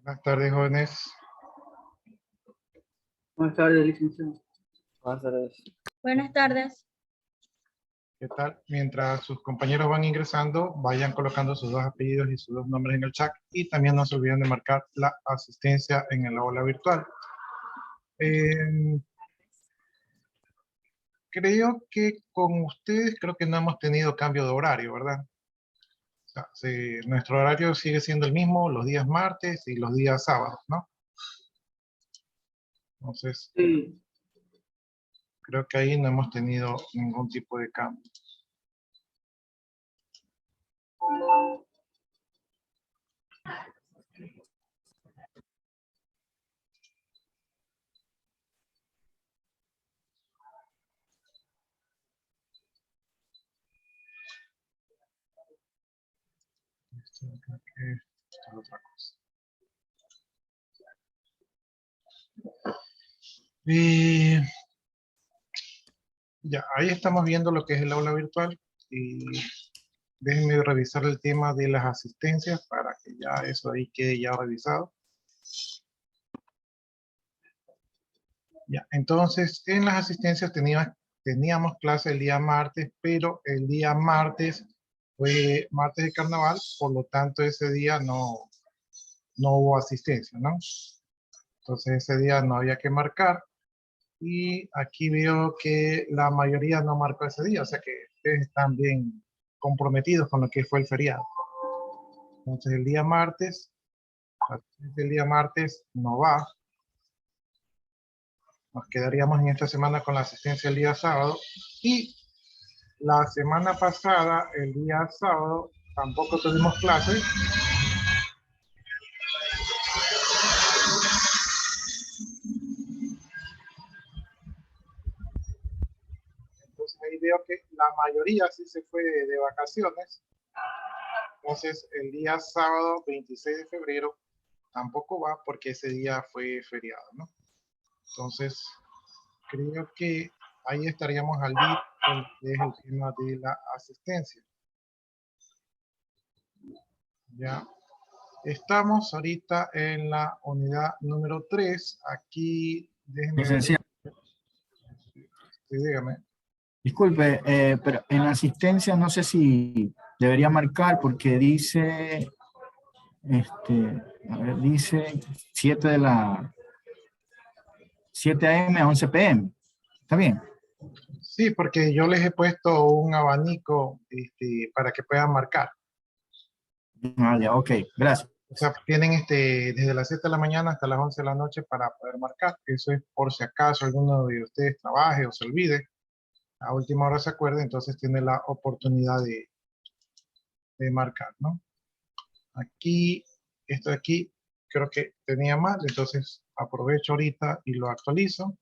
Buenas tardes, jóvenes. Buenas tardes, licenciado. Buenas tardes. Buenas tardes. ¿Qué tal? Mientras sus compañeros van ingresando, vayan colocando sus dos apellidos y sus dos nombres en el chat. Y también no se olviden de marcar la asistencia en el aula virtual. Creo que con ustedes, creo que no hemos tenido cambio de horario, ¿verdad? O sea, nuestro horario sigue siendo el mismo los días martes y los días sábados, ¿no? Entonces, Sí, creo que ahí no hemos tenido ningún tipo de cambio. Creo que esto es otra cosa. Y ya, ahí estamos viendo lo que es el aula virtual y déjenme revisar el tema de las asistencias para que ya eso ahí quede ya revisado. Ya, entonces en las asistencias teníamos clase el día martes, pero el día martes fue martes de carnaval, por lo tanto ese día no hubo asistencia, ¿no? Entonces ese día no había que marcar. Y aquí veo que la mayoría no marcó ese día, o sea que ustedes están bien comprometidos con lo que fue el feriado. Entonces el día martes no va. Nos quedaríamos en esta semana con la asistencia el día sábado. Y la semana pasada, el día sábado, tampoco tuvimos clases. Entonces ahí veo que la mayoría sí se fue de vacaciones. Entonces el día sábado 26 de febrero tampoco va porque ese día fue feriado, ¿no? Entonces creo que ahí estaríamos al día con lo que es el tema de la asistencia. Ya estamos ahorita en la unidad número 3. Aquí, déjenme ver. Licenciado, Sí, dígame. disculpe, pero en asistencia no sé si debería marcar porque dice, a ver, dice 7 AM a 11 PM. ¿Está bien? Sí, porque yo les he puesto un abanico para que puedan marcar. Ah, ya, ok, gracias. O sea, tienen desde las 7 de la mañana hasta las 11 de la noche para poder marcar. Eso es por si acaso alguno de ustedes trabaje o se olvide. A última hora se acuerde, entonces tiene la oportunidad de marcar, ¿no? Aquí, esto de aquí, creo que tenía mal, entonces aprovecho ahorita y lo actualizo.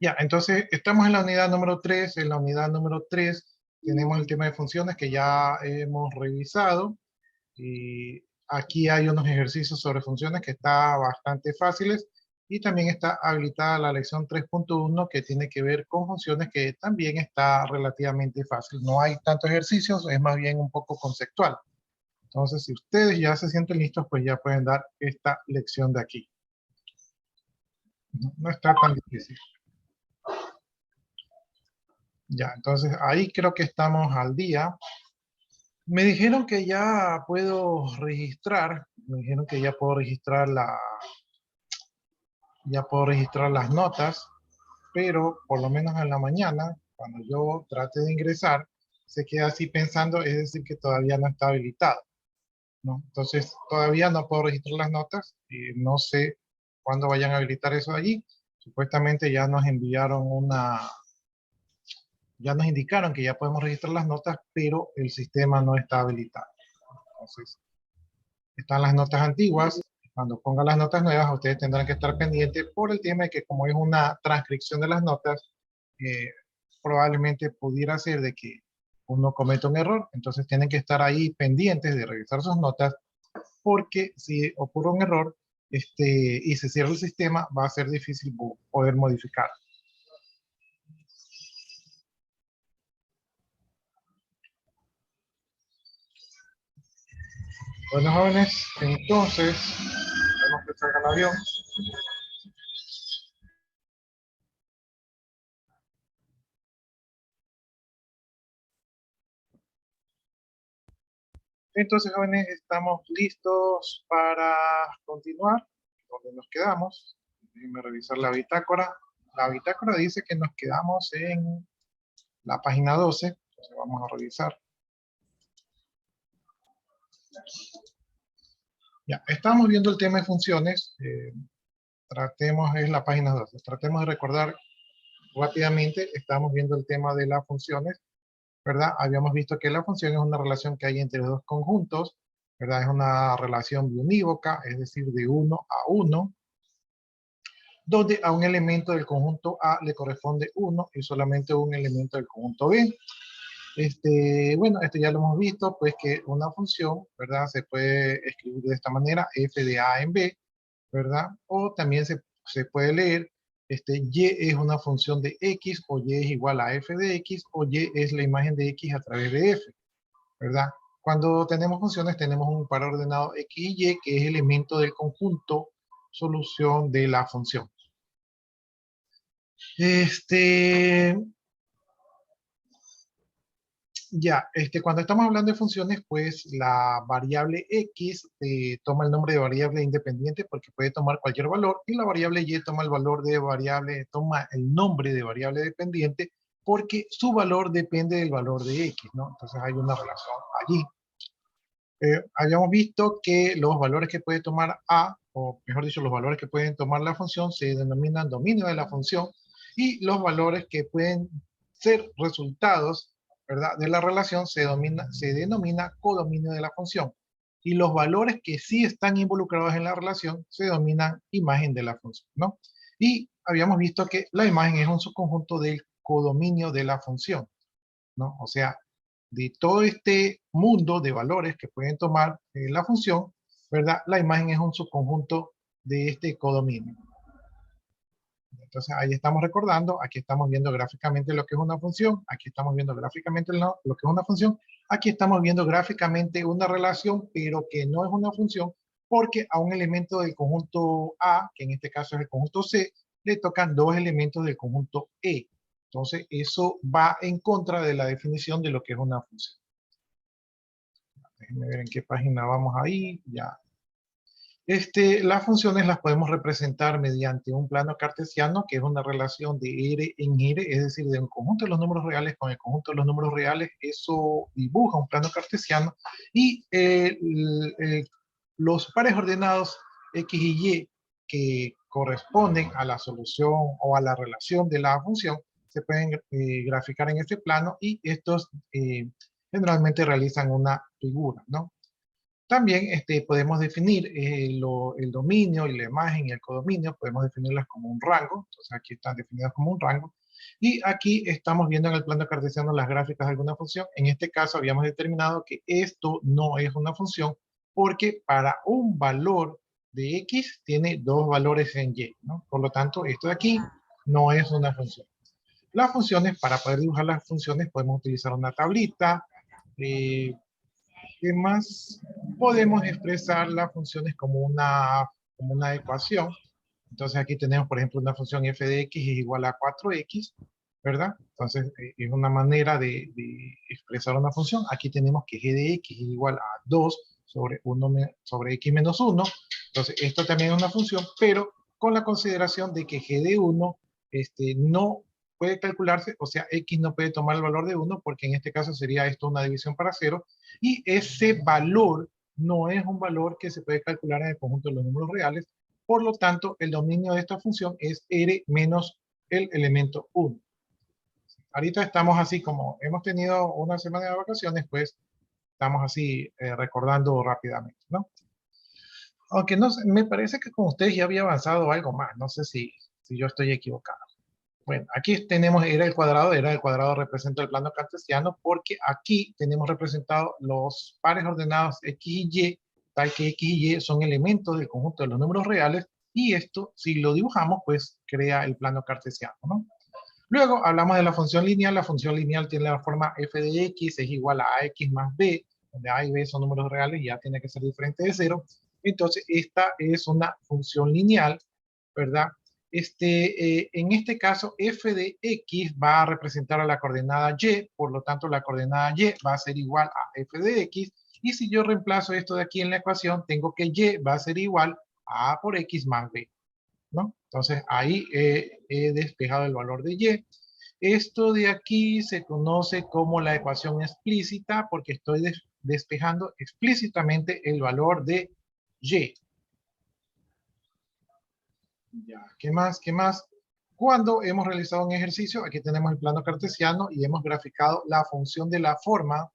Ya, entonces estamos en la unidad número 3. En la unidad número 3 tenemos el tema de funciones que ya hemos revisado. Y aquí hay unos ejercicios sobre funciones que están bastante fáciles. Y también está habilitada la lección 3.1 que tiene que ver con funciones que también está relativamente fácil. No hay tantos ejercicios, es más bien un poco conceptual. Entonces, si ustedes ya se sienten listos, pues ya pueden dar esta lección de aquí. No está tan difícil. Ya, entonces ahí creo que estamos al día. Me dijeron que ya puedo registrar, ya puedo registrar las notas, pero por lo menos en la mañana, cuando yo trate de ingresar, se queda así pensando, es decir, que todavía no está habilitado, ¿no? Entonces, todavía no puedo registrar las notas y no sé cuándo vayan a habilitar eso allí. Supuestamente ya nos ya nos indicaron que ya podemos registrar las notas, pero el sistema no está habilitado. Entonces, están las notas antiguas. Cuando pongan las notas nuevas, ustedes tendrán que estar pendientes por el tema de que como es una transcripción de las notas, probablemente pudiera ser de que uno cometa un error. Entonces tienen que estar ahí pendientes de revisar sus notas, porque si ocurre un error y se cierra el sistema, va a ser difícil poder modificar. Bueno, jóvenes, entonces, vemos que salga el avión. Entonces, jóvenes, estamos listos para continuar. ¿Dónde nos quedamos? Déjenme revisar la bitácora. La bitácora dice que nos quedamos en la página 12. Entonces, vamos a revisar. Ya, estamos viendo el tema de funciones. Tratemos, es la página 12. Tratemos de recordar rápidamente. Estamos viendo el tema de las funciones, ¿verdad? Habíamos visto que la función es una relación que hay entre dos conjuntos, ¿verdad? Es una relación biunívoca, es decir, de 1 a 1, donde a un elemento del conjunto A le corresponde 1 y solamente un elemento del conjunto B. Bueno, esto ya lo hemos visto, pues que una función, ¿verdad? Se puede escribir de esta manera, f de A en B, ¿verdad? O también se puede leer, y es una función de x, o y es igual a f de x, o y es la imagen de x a través de f, ¿verdad? Cuando tenemos funciones, tenemos un par ordenado x y y, que es elemento del conjunto solución de la función. Ya, cuando estamos hablando de funciones, pues la variable x toma el nombre de variable independiente porque puede tomar cualquier valor, y la variable y toma el valor de variable, toma el nombre de variable dependiente porque su valor depende del valor de x, ¿no? Entonces hay una relación allí. Habíamos visto que los valores que puede tomar a, o mejor dicho, los valores que pueden tomar la función se denominan dominio de la función, y los valores que pueden ser resultados, ¿verdad?, de la relación se denomina codominio de la función. Y los valores que sí están involucrados en la relación se denominan imagen de la función, ¿no? Y habíamos visto que la imagen es un subconjunto del codominio de la función, ¿no? O sea, de todo este mundo de valores que pueden tomar la función, ¿verdad? La imagen es un subconjunto de este codominio. Entonces ahí estamos recordando, aquí estamos viendo gráficamente lo que es una función, aquí estamos viendo gráficamente lo que es una función, aquí estamos viendo gráficamente una relación, pero que no es una función, porque a un elemento del conjunto A, que en este caso es el conjunto C, le tocan dos elementos del conjunto E. Entonces eso va en contra de la definición de lo que es una función. Déjenme ver en qué página vamos ahí, ya. Las funciones las podemos representar mediante un plano cartesiano, que es una relación de R en R, es decir, de un conjunto de los números reales con el conjunto de los números reales. Eso dibuja un plano cartesiano, y los pares ordenados X y Y que corresponden a la solución o a la relación de la función se pueden graficar en este plano, y estos generalmente realizan una figura, ¿no? También podemos definir el dominio y la imagen y el codominio, podemos definirlas como un rango. Entonces aquí están definidas como un rango. Y aquí estamos viendo en el plano cartesiano las gráficas de alguna función. En este caso habíamos determinado que esto no es una función, porque para un valor de x tiene dos valores en y, ¿no? Por lo tanto, esto de aquí no es una función. Las funciones, para poder dibujar las funciones, podemos utilizar una tablita. ¿Qué más? Podemos expresar las funciones como una ecuación. Entonces aquí tenemos, por ejemplo, una función f de x es igual a 4x, ¿verdad? Entonces es una manera de expresar una función. Aquí tenemos que g de x es igual a 2 sobre x menos 1. Entonces esto también es una función, pero con la consideración de que g de 1 no puede calcularse, o sea, x no puede tomar el valor de 1, porque en este caso sería esto una división para 0, y ese valor no es un valor que se puede calcular en el conjunto de los números reales. Por lo tanto, el dominio de esta función es R menos el elemento 1. Ahorita estamos así, como hemos tenido una semana de vacaciones, pues estamos así recordando rápidamente, ¿no? Aunque no sé, me parece que con ustedes ya había avanzado algo más. No sé si yo estoy equivocado. Bueno, aquí tenemos era el cuadrado representa el plano cartesiano, porque aquí tenemos representados los pares ordenados x y y, tal que x y y son elementos del conjunto de los números reales, y esto, si lo dibujamos, pues crea el plano cartesiano, ¿no? Luego hablamos de la función lineal. La función lineal tiene la forma f de x es igual a ax más b, donde A y B son números reales, ya tiene que ser diferente de 0. Entonces, esta es una función lineal, ¿verdad? En este caso, f de x va a representar a la coordenada y, por lo tanto, la coordenada y va a ser igual a f de x, y si yo reemplazo esto de aquí en la ecuación, tengo que y va a ser igual a a por x más b, ¿no? Entonces, ahí he despejado el valor de y. Esto de aquí se conoce como la ecuación explícita porque estoy despejando explícitamente el valor de y. Ya, ¿qué más? ¿Qué más? Cuando hemos realizado un ejercicio, aquí tenemos el plano cartesiano y hemos graficado la función de la forma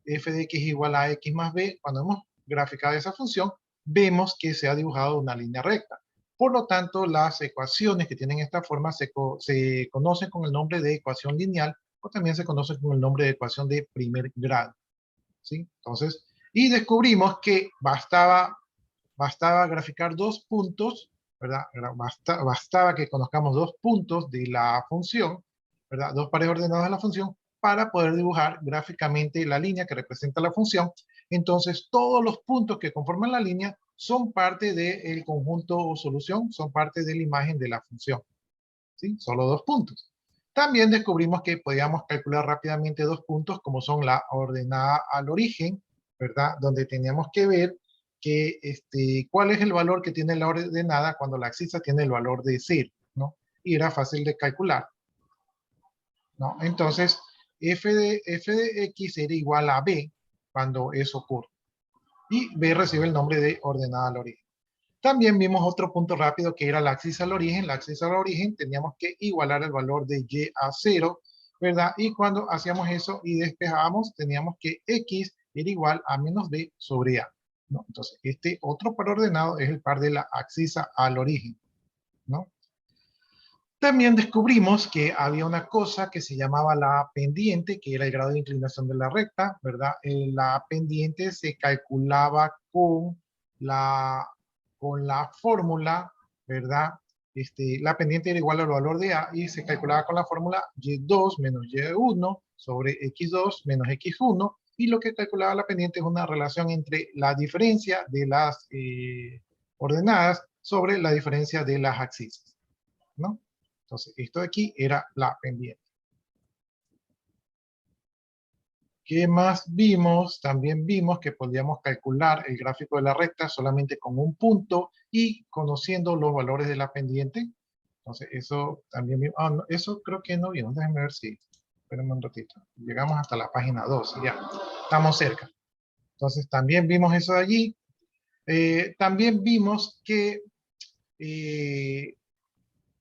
f de x igual a x más b. Cuando hemos graficado esa función, vemos que se ha dibujado una línea recta. Por lo tanto, las ecuaciones que tienen esta forma se conocen con el nombre de ecuación lineal o también se conocen con el nombre de ecuación de primer grado, ¿sí? Entonces, y descubrimos que bastaba graficar dos puntos, ¿verdad? Bastaba que conozcamos dos puntos de la función, ¿verdad? Dos pares ordenados de la función para poder dibujar gráficamente la línea que representa la función. Entonces, todos los puntos que conforman la línea son parte del conjunto o solución, son parte de la imagen de la función, ¿sí? Solo dos puntos. También descubrimos que podíamos calcular rápidamente dos puntos como son la ordenada al origen, ¿verdad? Donde teníamos que ver que, cuál es el valor que tiene la ordenada cuando la abscisa tiene el valor de 0, ¿no? Y era fácil de calcular, ¿no? Entonces, f de x era igual a b cuando eso ocurre. Y b recibe el nombre de ordenada al origen. También vimos otro punto rápido que era la axis al origen. La axis al origen teníamos que igualar el valor de y a 0, ¿verdad? Y cuando hacíamos eso y despejábamos, teníamos que x era igual a menos b sobre a, ¿no? Entonces, este otro par ordenado es el par de la axis al origen, ¿no? También descubrimos que había una cosa que se llamaba la pendiente, que era el grado de inclinación de la recta, ¿verdad? La pendiente se calculaba la, con la fórmula, ¿verdad? La pendiente era igual al valor de A y se calculaba con la fórmula Y2 menos Y1 sobre X2 menos X1, y lo que calculaba la pendiente es una relación entre la diferencia de las ordenadas sobre la diferencia de las abscisas, ¿no? Entonces, esto de aquí era la pendiente. ¿Qué más vimos? También vimos que podíamos calcular el gráfico de la recta solamente con un punto y conociendo los valores de la pendiente. Entonces, eso también vimos. Ah, no, eso creo que no vimos. Déjenme ver si. Espérenme un ratito. Llegamos hasta la página 2. Ya, estamos cerca. Entonces, también vimos eso de allí. También vimos que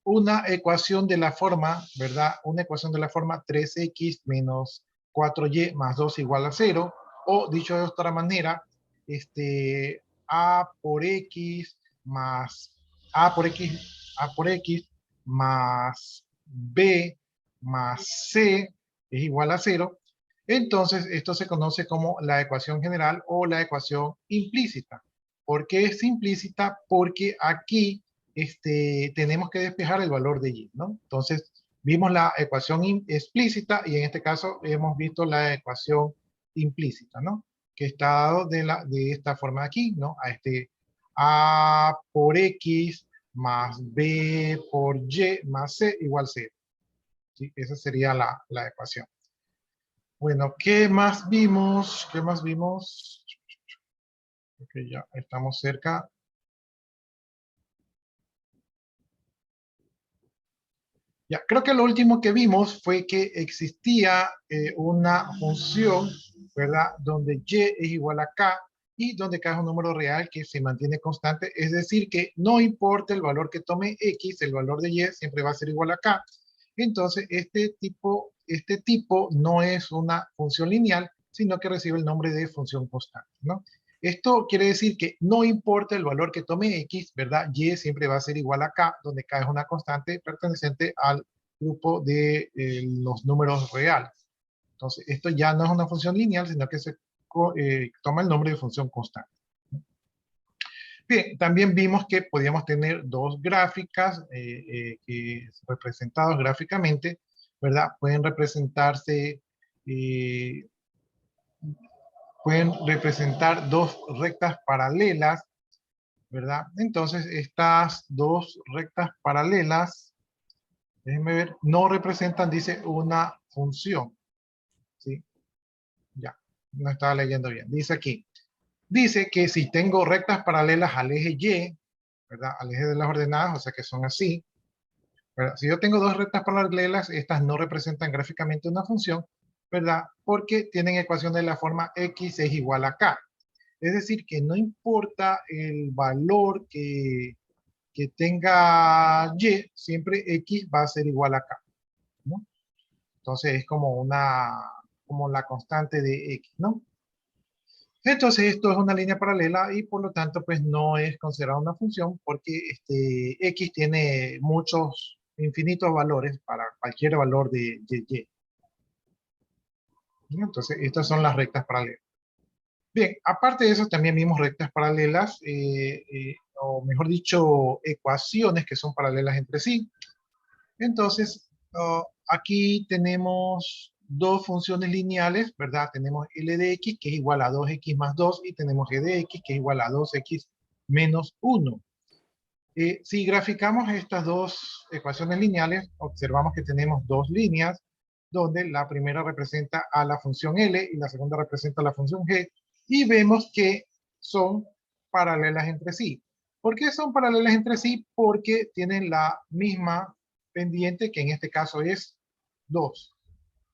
una ecuación de la forma, ¿verdad? Una ecuación de la forma 3x menos 4y más 2 igual a 0, o dicho de otra manera, a por x más a por x más b más c es igual a 0. Entonces, esto se conoce como la ecuación general o la ecuación implícita. ¿Por qué es implícita? Porque aquí tenemos que despejar el valor de y, ¿no? Entonces, vimos la ecuación explícita y en este caso hemos visto la ecuación implícita, ¿no? Que está dado de esta forma de aquí, ¿no? A por x más b por y más c igual 0. ¿Sí? Esa sería la ecuación. Bueno, ¿qué más vimos? ¿Qué más vimos? Ok, ya estamos cerca. Ya, creo que lo último que vimos fue que existía una función, ¿verdad? Donde y es igual a k y donde k es un número real que se mantiene constante. Es decir, que no importa el valor que tome x, el valor de y siempre va a ser igual a k. Entonces, este tipo no es una función lineal, sino que recibe el nombre de función constante, ¿no? Esto quiere decir que no importa el valor que tome x, ¿verdad? Y siempre va a ser igual a k, donde k es una constante perteneciente al grupo de los números reales. Entonces, esto ya no es una función lineal, sino que se toma el nombre de función constante. Bien, también vimos que podíamos tener dos gráficas representadas gráficamente, ¿verdad? Pueden representarse eh, pueden representar dos rectas paralelas, ¿verdad? Entonces, estas dos rectas paralelas, déjenme ver, no representan, dice, una función, ¿sí? Ya, no estaba leyendo bien. Dice aquí, dice que si tengo rectas paralelas al eje Y, ¿verdad? Al eje de las ordenadas, o sea que son así, ¿verdad? Si yo tengo dos rectas paralelas, estas no representan gráficamente una función, ¿verdad? Porque tienen ecuación de la forma x es igual a k. Es decir, que no importa el valor que tenga y, siempre x va a ser igual a k, ¿no? Entonces es como como la constante de x, ¿no? Entonces esto es una línea paralela y por lo tanto pues no es considerada una función porque x tiene muchos infinitos valores para cualquier valor de y. Entonces estas son las rectas paralelas. Bien, aparte de eso también vimos rectas paralelas, o mejor dicho, ecuaciones que son paralelas entre sí. Entonces, aquí tenemos dos funciones lineales, ¿verdad? Tenemos L de x, que es igual a 2x más 2, y tenemos G de x, que es igual a 2x menos 1. Si graficamos estas dos ecuaciones lineales, observamos que tenemos dos líneas, donde la primera representa a la función L y la segunda representa a la función G, y vemos que son paralelas entre sí. ¿Por qué son paralelas entre sí? Porque tienen la misma pendiente, que en este caso es 2,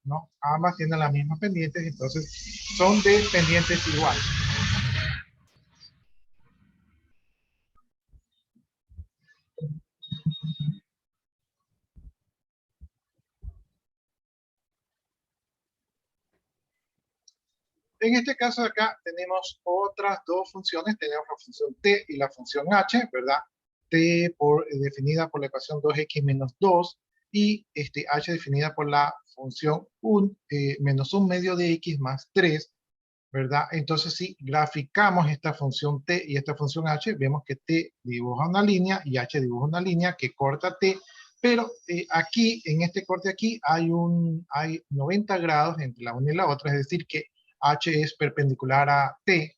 ¿no? Ambas tienen las mismas pendientes, entonces son de pendientes iguales. En este caso de acá tenemos otras dos funciones, tenemos la función t y la función h, ¿verdad? T definida por la ecuación 2x menos 2 y h definida por la función menos 1 medio de x más 3, ¿verdad? Entonces si graficamos esta función t y esta función h, vemos que t dibuja una línea y h dibuja una línea que corta t, pero aquí, en este corte aquí, hay 90 grados entre la una y la otra, es decir que h es perpendicular a t,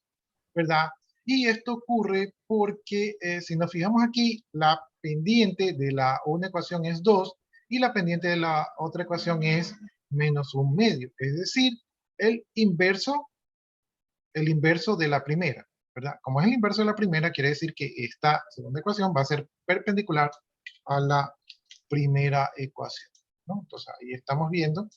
¿verdad? Y esto ocurre porque si nos fijamos aquí, la pendiente de la una ecuación es 2 y la pendiente de la otra ecuación es menos 1 medio, es decir, el inverso de la primera, ¿verdad? Como es el inverso de la primera, quiere decir que esta segunda ecuación va a ser perpendicular a la primera ecuación, ¿no? Entonces ahí estamos viendo,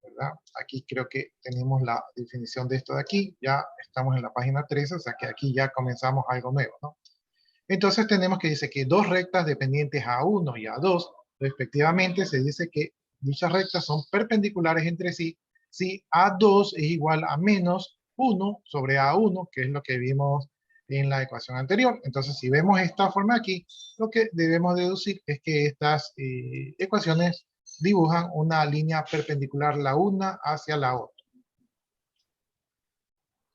¿verdad? Aquí creo que tenemos la definición de esto de aquí, ya estamos en la página 13, o sea que aquí ya comenzamos algo nuevo, ¿no? Entonces tenemos que dice que dos rectas dependientes A1 y A2, respectivamente, se dice que dichas rectas son perpendiculares entre sí si A2 es igual a menos 1 sobre A1, que es lo que vimos en la ecuación anterior. Entonces, si vemos esta forma aquí, lo que debemos deducir es que estas ecuaciones dibujan una línea perpendicular la una hacia la otra.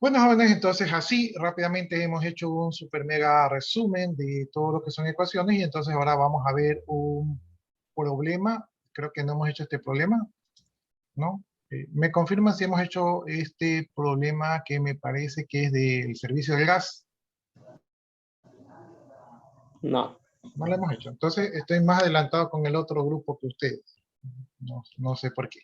Bueno, jóvenes, entonces así rápidamente hemos hecho un super mega resumen de todo lo que son ecuaciones y entonces ahora vamos a ver un problema. Creo que no hemos hecho este problema, ¿no? ¿Me confirman si hemos hecho este problema que me parece que es del servicio del gas? No. No lo hemos hecho. Entonces estoy más adelantado con el otro grupo que ustedes. No sé por qué.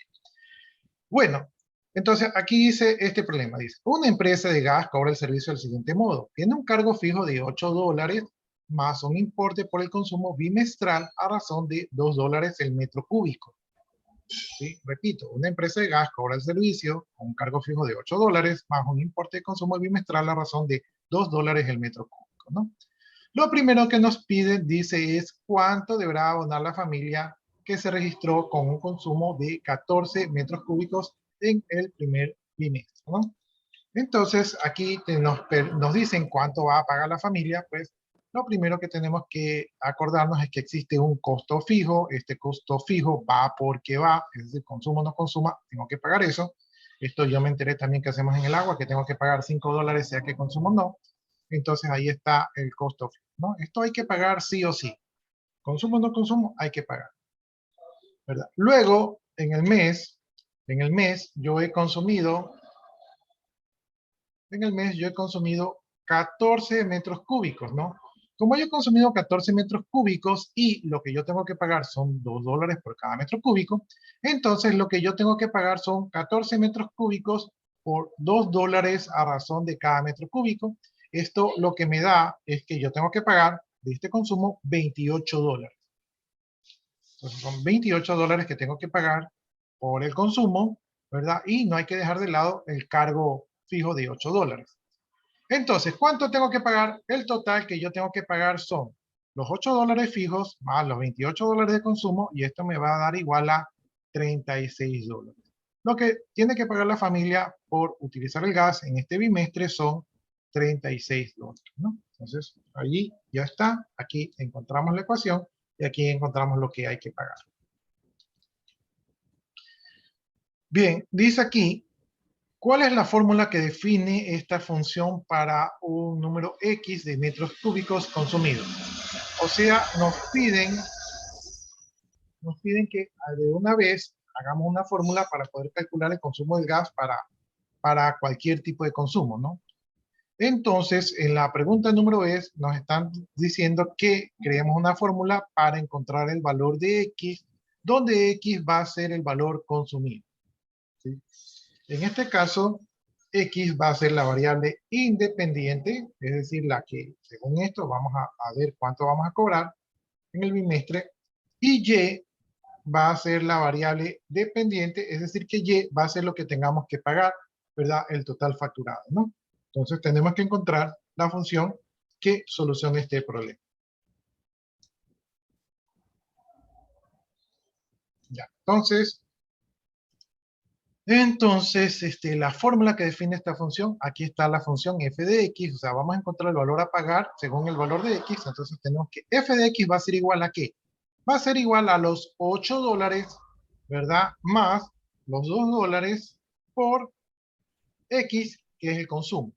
Bueno, entonces aquí dice este problema. Dice, una empresa de gas cobra el servicio del siguiente modo. Tiene un cargo fijo de $8 más un importe por el consumo bimestral a razón de $2 el metro cúbico. ¿Sí? Repito, una empresa de gas cobra el servicio con un cargo fijo de $8 más un importe de consumo bimestral a razón de $2 el metro cúbico, ¿no? Lo primero que nos piden, dice, es cuánto deberá abonar la familia que se registró con un consumo de 14 metros cúbicos en el primer bimestre, ¿no? Entonces, aquí nos dicen cuánto va a pagar la familia, pues lo primero que tenemos que acordarnos es que existe un costo fijo, este costo fijo va porque va, es decir, consumo o no consuma, tengo que pagar eso. Esto yo me enteré también que hacemos en el agua, que tengo que pagar $5 sea que consumo o no. Entonces ahí está el costo fijo, ¿no? Esto hay que pagar sí o sí. Consumo o no consumo, hay que pagar, ¿verdad? Luego, en el mes, En el mes yo he consumido, 14 metros cúbicos, ¿no? Como yo he consumido 14 metros cúbicos y lo que yo tengo que pagar son $2 por cada metro cúbico, entonces lo que yo tengo que pagar son 14 metros cúbicos por $2 a razón de cada metro cúbico. Esto lo que me da es que yo tengo que pagar de este consumo $28. Entonces son $28 que tengo que pagar por el consumo, ¿verdad? Y no hay que dejar de lado el cargo fijo de $8. Entonces, ¿cuánto tengo que pagar? El total que yo tengo que pagar son los $8 fijos más los $28 de consumo, y esto me va a dar igual a $36. Lo que tiene que pagar la familia por utilizar el gas en este bimestre son $36, ¿no? Entonces, allí ya está. Aquí encontramos la ecuación y aquí encontramos lo que hay que pagar. Bien, dice aquí, ¿cuál es la fórmula que define esta función para un número X de metros cúbicos consumidos? O sea, nos piden que de una vez hagamos una fórmula para poder calcular el consumo del gas para cualquier tipo de consumo, ¿no? Entonces, en la pregunta número es, nos están diciendo que creemos una fórmula para encontrar el valor de X, donde X va a ser el valor consumido, ¿sí? En este caso, X va a ser la variable independiente, es decir, la que, según esto, vamos a ver cuánto vamos a cobrar en el bimestre, y Y va a ser la variable dependiente, es decir, que Y va a ser lo que tengamos que pagar, ¿verdad? El total facturado, ¿no? Entonces, tenemos que encontrar la función que solucione este problema. Ya, entonces, la fórmula que define esta función, aquí está la función f de x, o sea, vamos a encontrar el valor a pagar según el valor de x, entonces tenemos que f de x va a ser igual a ¿qué? Va a ser igual a los $8, ¿verdad? Más los $2 por x, que es el consumo,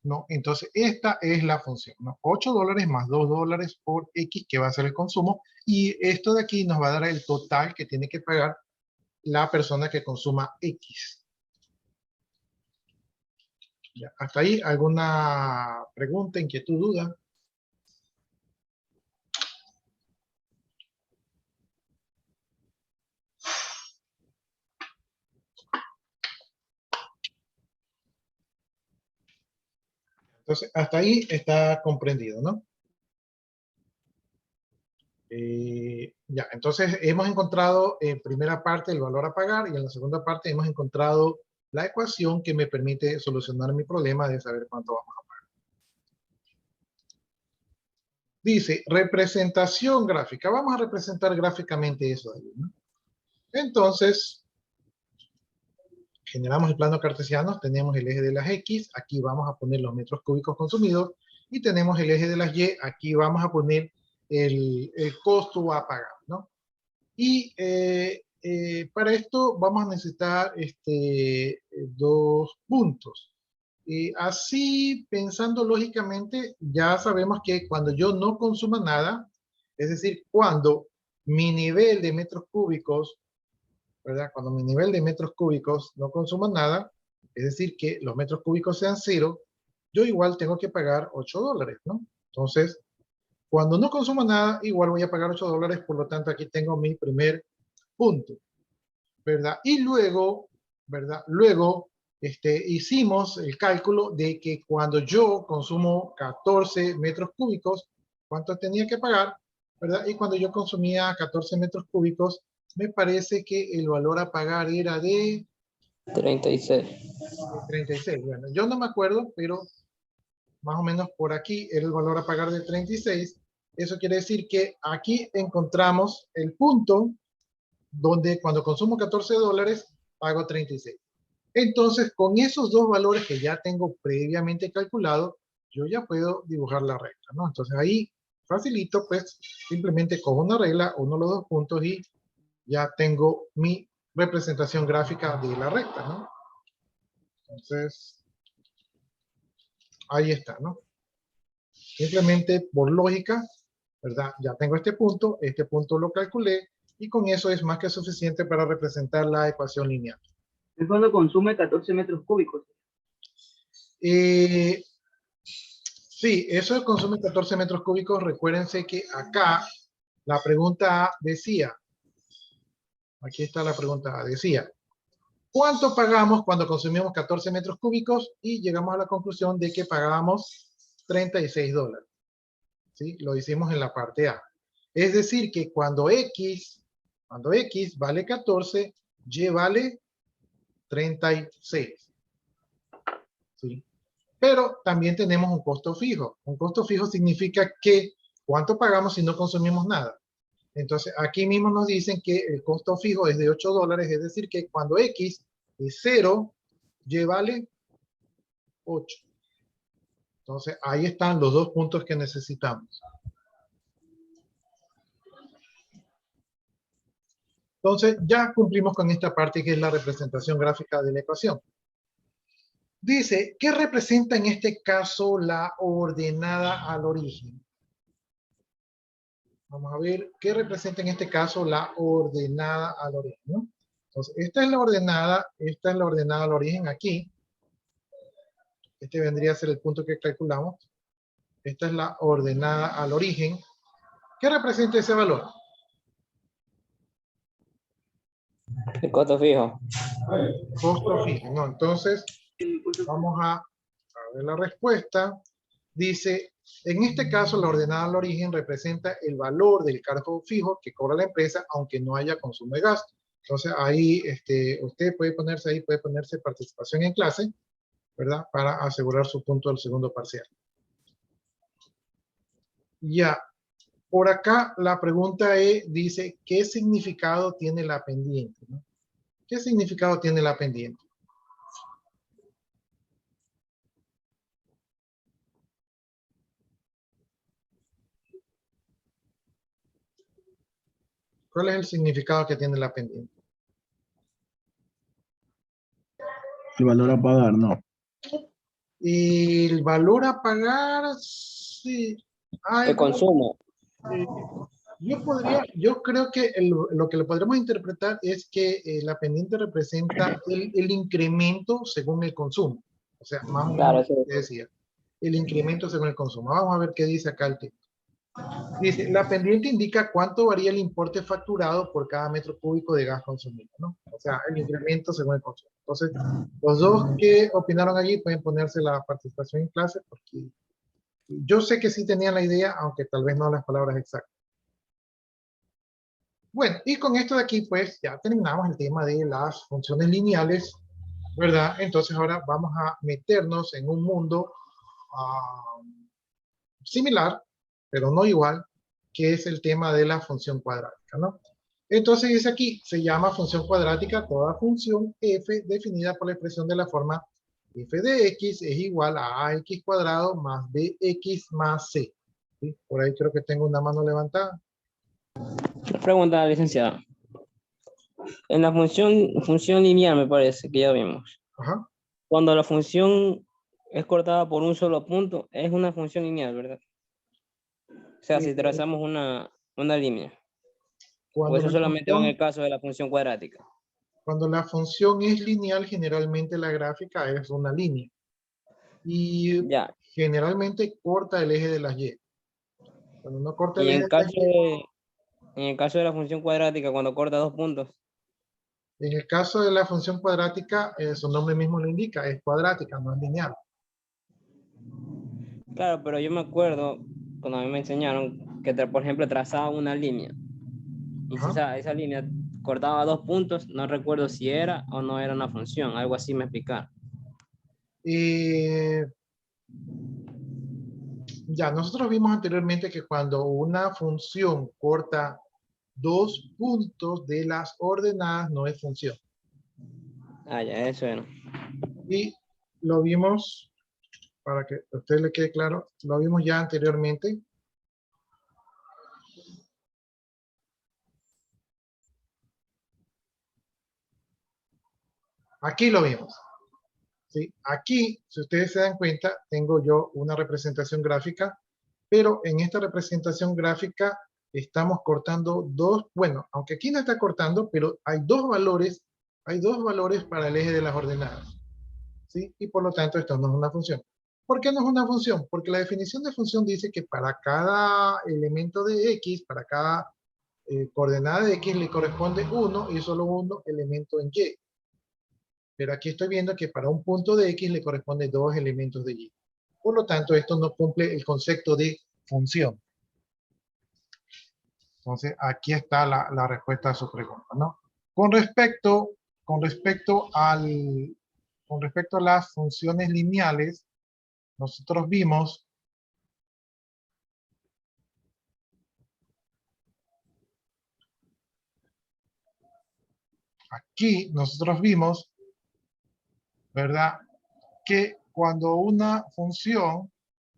¿no? Entonces, esta es la función, ¿no? $8 más $2 por x, que va a ser el consumo, y esto de aquí nos va a dar el total que tiene que pagar la persona que consuma x. Ya, hasta ahí, ¿alguna pregunta, inquietud, duda? Entonces, hasta ahí está comprendido, ¿no? Ya, entonces hemos encontrado en primera parte el valor a pagar y en la segunda parte hemos encontrado la ecuación que me permite solucionar mi problema de saber cuánto vamos a pagar. Dice, representación gráfica. Vamos a representar gráficamente eso de ahí, ¿no? Entonces, generamos el plano cartesiano, tenemos el eje de las X, aquí vamos a poner los metros cúbicos consumidos, y tenemos el eje de las Y, aquí vamos a poner el costo a pagar, ¿no? Y para esto vamos a necesitar dos puntos. Así, pensando lógicamente, ya sabemos que cuando yo no consuma nada, es decir, cuando mi nivel de metros cúbicos, ¿verdad? Cuando mi nivel de metros cúbicos no consuma nada, es decir, que los metros cúbicos sean cero, yo igual tengo que pagar $8, ¿no? Entonces, cuando no consuma nada, igual voy a pagar $8, por lo tanto, aquí tengo mi primer punto, ¿verdad? Y luego, ¿verdad? Luego, hicimos el cálculo de que cuando yo consumo 14 metros cúbicos, ¿cuánto tenía que pagar? ¿Verdad? Y cuando yo consumía 14 metros cúbicos, me parece que el valor a pagar era de 36. 36. Bueno, yo no me acuerdo, pero más o menos por aquí era el valor a pagar de 36. Eso quiere decir que aquí encontramos el punto donde cuando consumo $14, pago 36. Entonces, con esos dos valores que ya tengo previamente calculado, yo ya puedo dibujar la recta, ¿no? Entonces ahí facilito, pues, simplemente con una regla, uno de los dos puntos, y ya tengo mi representación gráfica de la recta, ¿no? Entonces, ahí está, ¿no? Simplemente por lógica, ¿verdad? Ya tengo este punto lo calculé, y con eso es más que suficiente para representar la ecuación lineal. Es cuando consume 14 metros cúbicos. Sí, eso consume 14 metros cúbicos. Recuérdense que acá la pregunta A decía, aquí está la pregunta A, decía, ¿cuánto pagamos cuando consumimos 14 metros cúbicos? Y llegamos a la conclusión de que pagábamos $36. ¿Sí? Lo hicimos en la parte A. Es decir, que cuando X vale 14, Y vale 36. ¿Sí? Pero también tenemos un costo fijo. Un costo fijo significa que ¿cuánto pagamos si no consumimos nada? Entonces, aquí mismo nos dicen que el costo fijo es de $8, es decir, que cuando X es 0, Y vale 8. Entonces, ahí están los dos puntos que necesitamos. Entonces, ya cumplimos con esta parte que es la representación gráfica de la ecuación. Dice, ¿qué representa en este caso la ordenada al origen? Vamos a ver, ¿qué representa en este caso la ordenada al origen? ¿No? Entonces, esta es la ordenada al origen aquí. Este vendría a ser el punto que calculamos. Esta es la ordenada al origen. ¿Qué representa ese valor? El costo fijo. Costo fijo, ¿no? Entonces, vamos a ver la respuesta. Dice, en este caso, la ordenada al origen representa el valor del cargo fijo que cobra la empresa, aunque no haya consumo de gasto. Entonces, ahí usted puede ponerse participación en clase, ¿verdad? Para asegurar su punto del segundo parcial. Ya, por acá la pregunta dice, ¿qué significado tiene la pendiente? ¿No? ¿Qué significado tiene la pendiente? ¿Cuál es el significado que tiene la pendiente? El valor a pagar, no. Y el valor a pagar, sí. El consumo. Yo creo que lo que lo podremos interpretar es que la pendiente representa el incremento según el consumo. O sea, más o menos Claro, lo sí. que decía. El incremento según el consumo. Vamos a ver qué dice acá el texto. Dice, la pendiente indica cuánto varía el importe facturado por cada metro cúbico de gas consumido, ¿no? O sea, el incremento según el consumo. Entonces, los dos que opinaron allí pueden ponerse la participación en clase porque yo sé que sí tenían la idea, aunque tal vez no las palabras exactas. Bueno, y con esto de aquí, pues, ya terminamos el tema de las funciones lineales, ¿verdad? Entonces ahora vamos a meternos en un mundo similar, pero no igual, que es el tema de la función cuadrática, ¿no? Entonces dice aquí, se llama función cuadrática toda función f definida por la expresión de la forma f de x es igual a ax cuadrado más bx más c. ¿Sí? Por ahí creo que tengo una mano levantada. Una pregunta, licenciada. En la función lineal, me parece que ya vimos. Ajá. Cuando la función es cortada por un solo punto, es una función lineal, ¿verdad? O sea, si trazamos una línea. O Cuando eso la solamente va en el función, caso de la función cuadrática. cuando la función es lineal, generalmente la gráfica es una línea. Y Ya. generalmente corta el eje de las y. Cuando no corta el Y eje de las y, en el caso de la función cuadrática, cuando corta dos puntos. en el caso de la función cuadrática, su nombre mismo lo indica, es cuadrática, no es lineal. Claro, pero yo me acuerdo cuando a mí me enseñaron que, por ejemplo, trazaba una línea. Y si esa línea cortaba dos puntos, no recuerdo si era o no era una función. Algo así me explicaron. Ya, nosotros vimos anteriormente que cuando una función corta dos puntos de las ordenadas, no es función. Ah, ya, eso era. Y lo vimos, para que a usted le quede claro, lo vimos ya anteriormente. Aquí lo vimos. ¿Sí? Aquí, si ustedes se dan cuenta, tengo yo una representación gráfica, pero en esta representación gráfica estamos cortando dos, bueno, aunque aquí no está cortando, pero hay dos valores Hay dos valores para el eje de las ordenadas, ¿sí? Y por lo tanto esto no es una función. ¿Por qué no es una función? Porque la definición de función dice que para cada elemento de X, para cada coordenada de X le corresponde uno y solo uno elemento en Y. Pero aquí estoy viendo que para un punto de X le corresponde dos elementos de Y. Por lo tanto, esto no cumple el concepto de función. Entonces, aquí está la respuesta a su pregunta, ¿no? Con respecto a las funciones lineales, nosotros vimos ¿verdad? Que cuando una función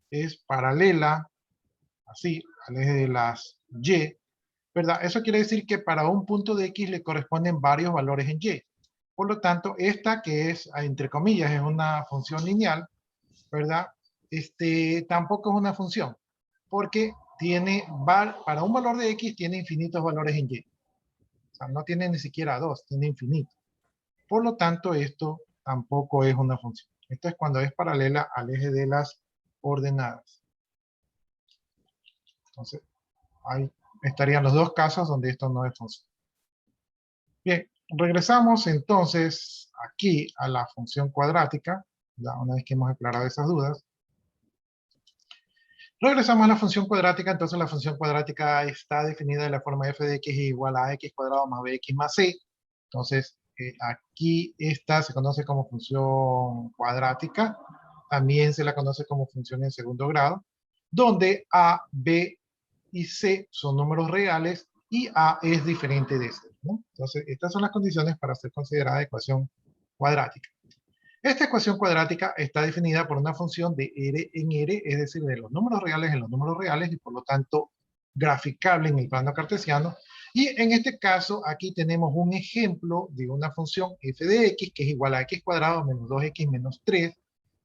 es paralela, así, al eje de las Y, ¿verdad? Eso quiere decir que para un punto de X le corresponden varios valores en Y. Por lo tanto, esta que es, entre comillas, es una función lineal, ¿verdad? Tampoco es una función, porque para un valor de X tiene infinitos valores en Y. O sea, no tiene ni siquiera dos, tiene infinitos. Por lo tanto, esto tampoco es una función. Esto es cuando es paralela al eje de las ordenadas. Entonces, ahí estarían los dos casos donde esto no es función. Bien, regresamos entonces aquí a la función cuadrática, ya una vez que hemos aclarado esas dudas. Regresamos a la función cuadrática, entonces la función cuadrática está definida de la forma f de x igual a x cuadrado más bx más c. Entonces, aquí esta se conoce como función cuadrática, también se la conoce como función en segundo grado, donde a, b y c son números reales y a es diferente de c, ¿no? Entonces, estas son las condiciones para ser considerada ecuación cuadrática. Esta ecuación cuadrática está definida por una función de R en R, es decir, de los números reales en los números reales y por lo tanto graficable en el plano cartesiano. Y en este caso, aquí tenemos un ejemplo de una función f de x que es igual a x cuadrado menos 2x menos 3.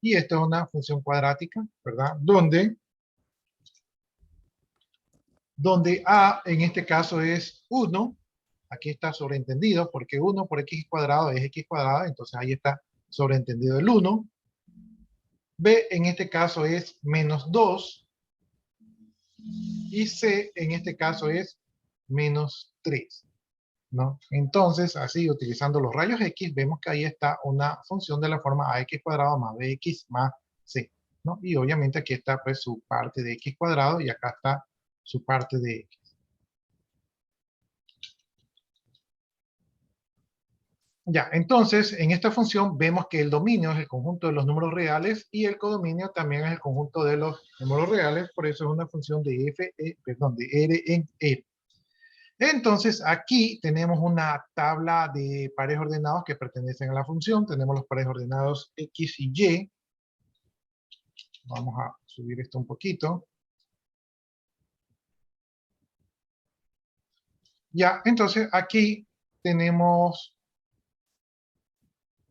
Y esta es una función cuadrática, ¿verdad? Donde a en este caso es 1. Aquí está sobreentendido porque 1 por x cuadrado es x cuadrado, entonces ahí está sobreentendido el 1. B en este caso es menos 2. Y C en este caso es menos 3. ¿No? Entonces, así, utilizando los rayos X, vemos que ahí está una función de la forma ax cuadrado más bx más c, ¿no? Y obviamente aquí está pues su parte de x cuadrado y acá está su parte de x. Ya, entonces, en esta función vemos que el dominio es el conjunto de los números reales y el codominio también es el conjunto de los números reales, por eso es una función de de R en R. Entonces, aquí tenemos una tabla de pares ordenados que pertenecen a la función. Tenemos los pares ordenados X y Y. Vamos a subir esto un poquito. Ya, entonces aquí tenemos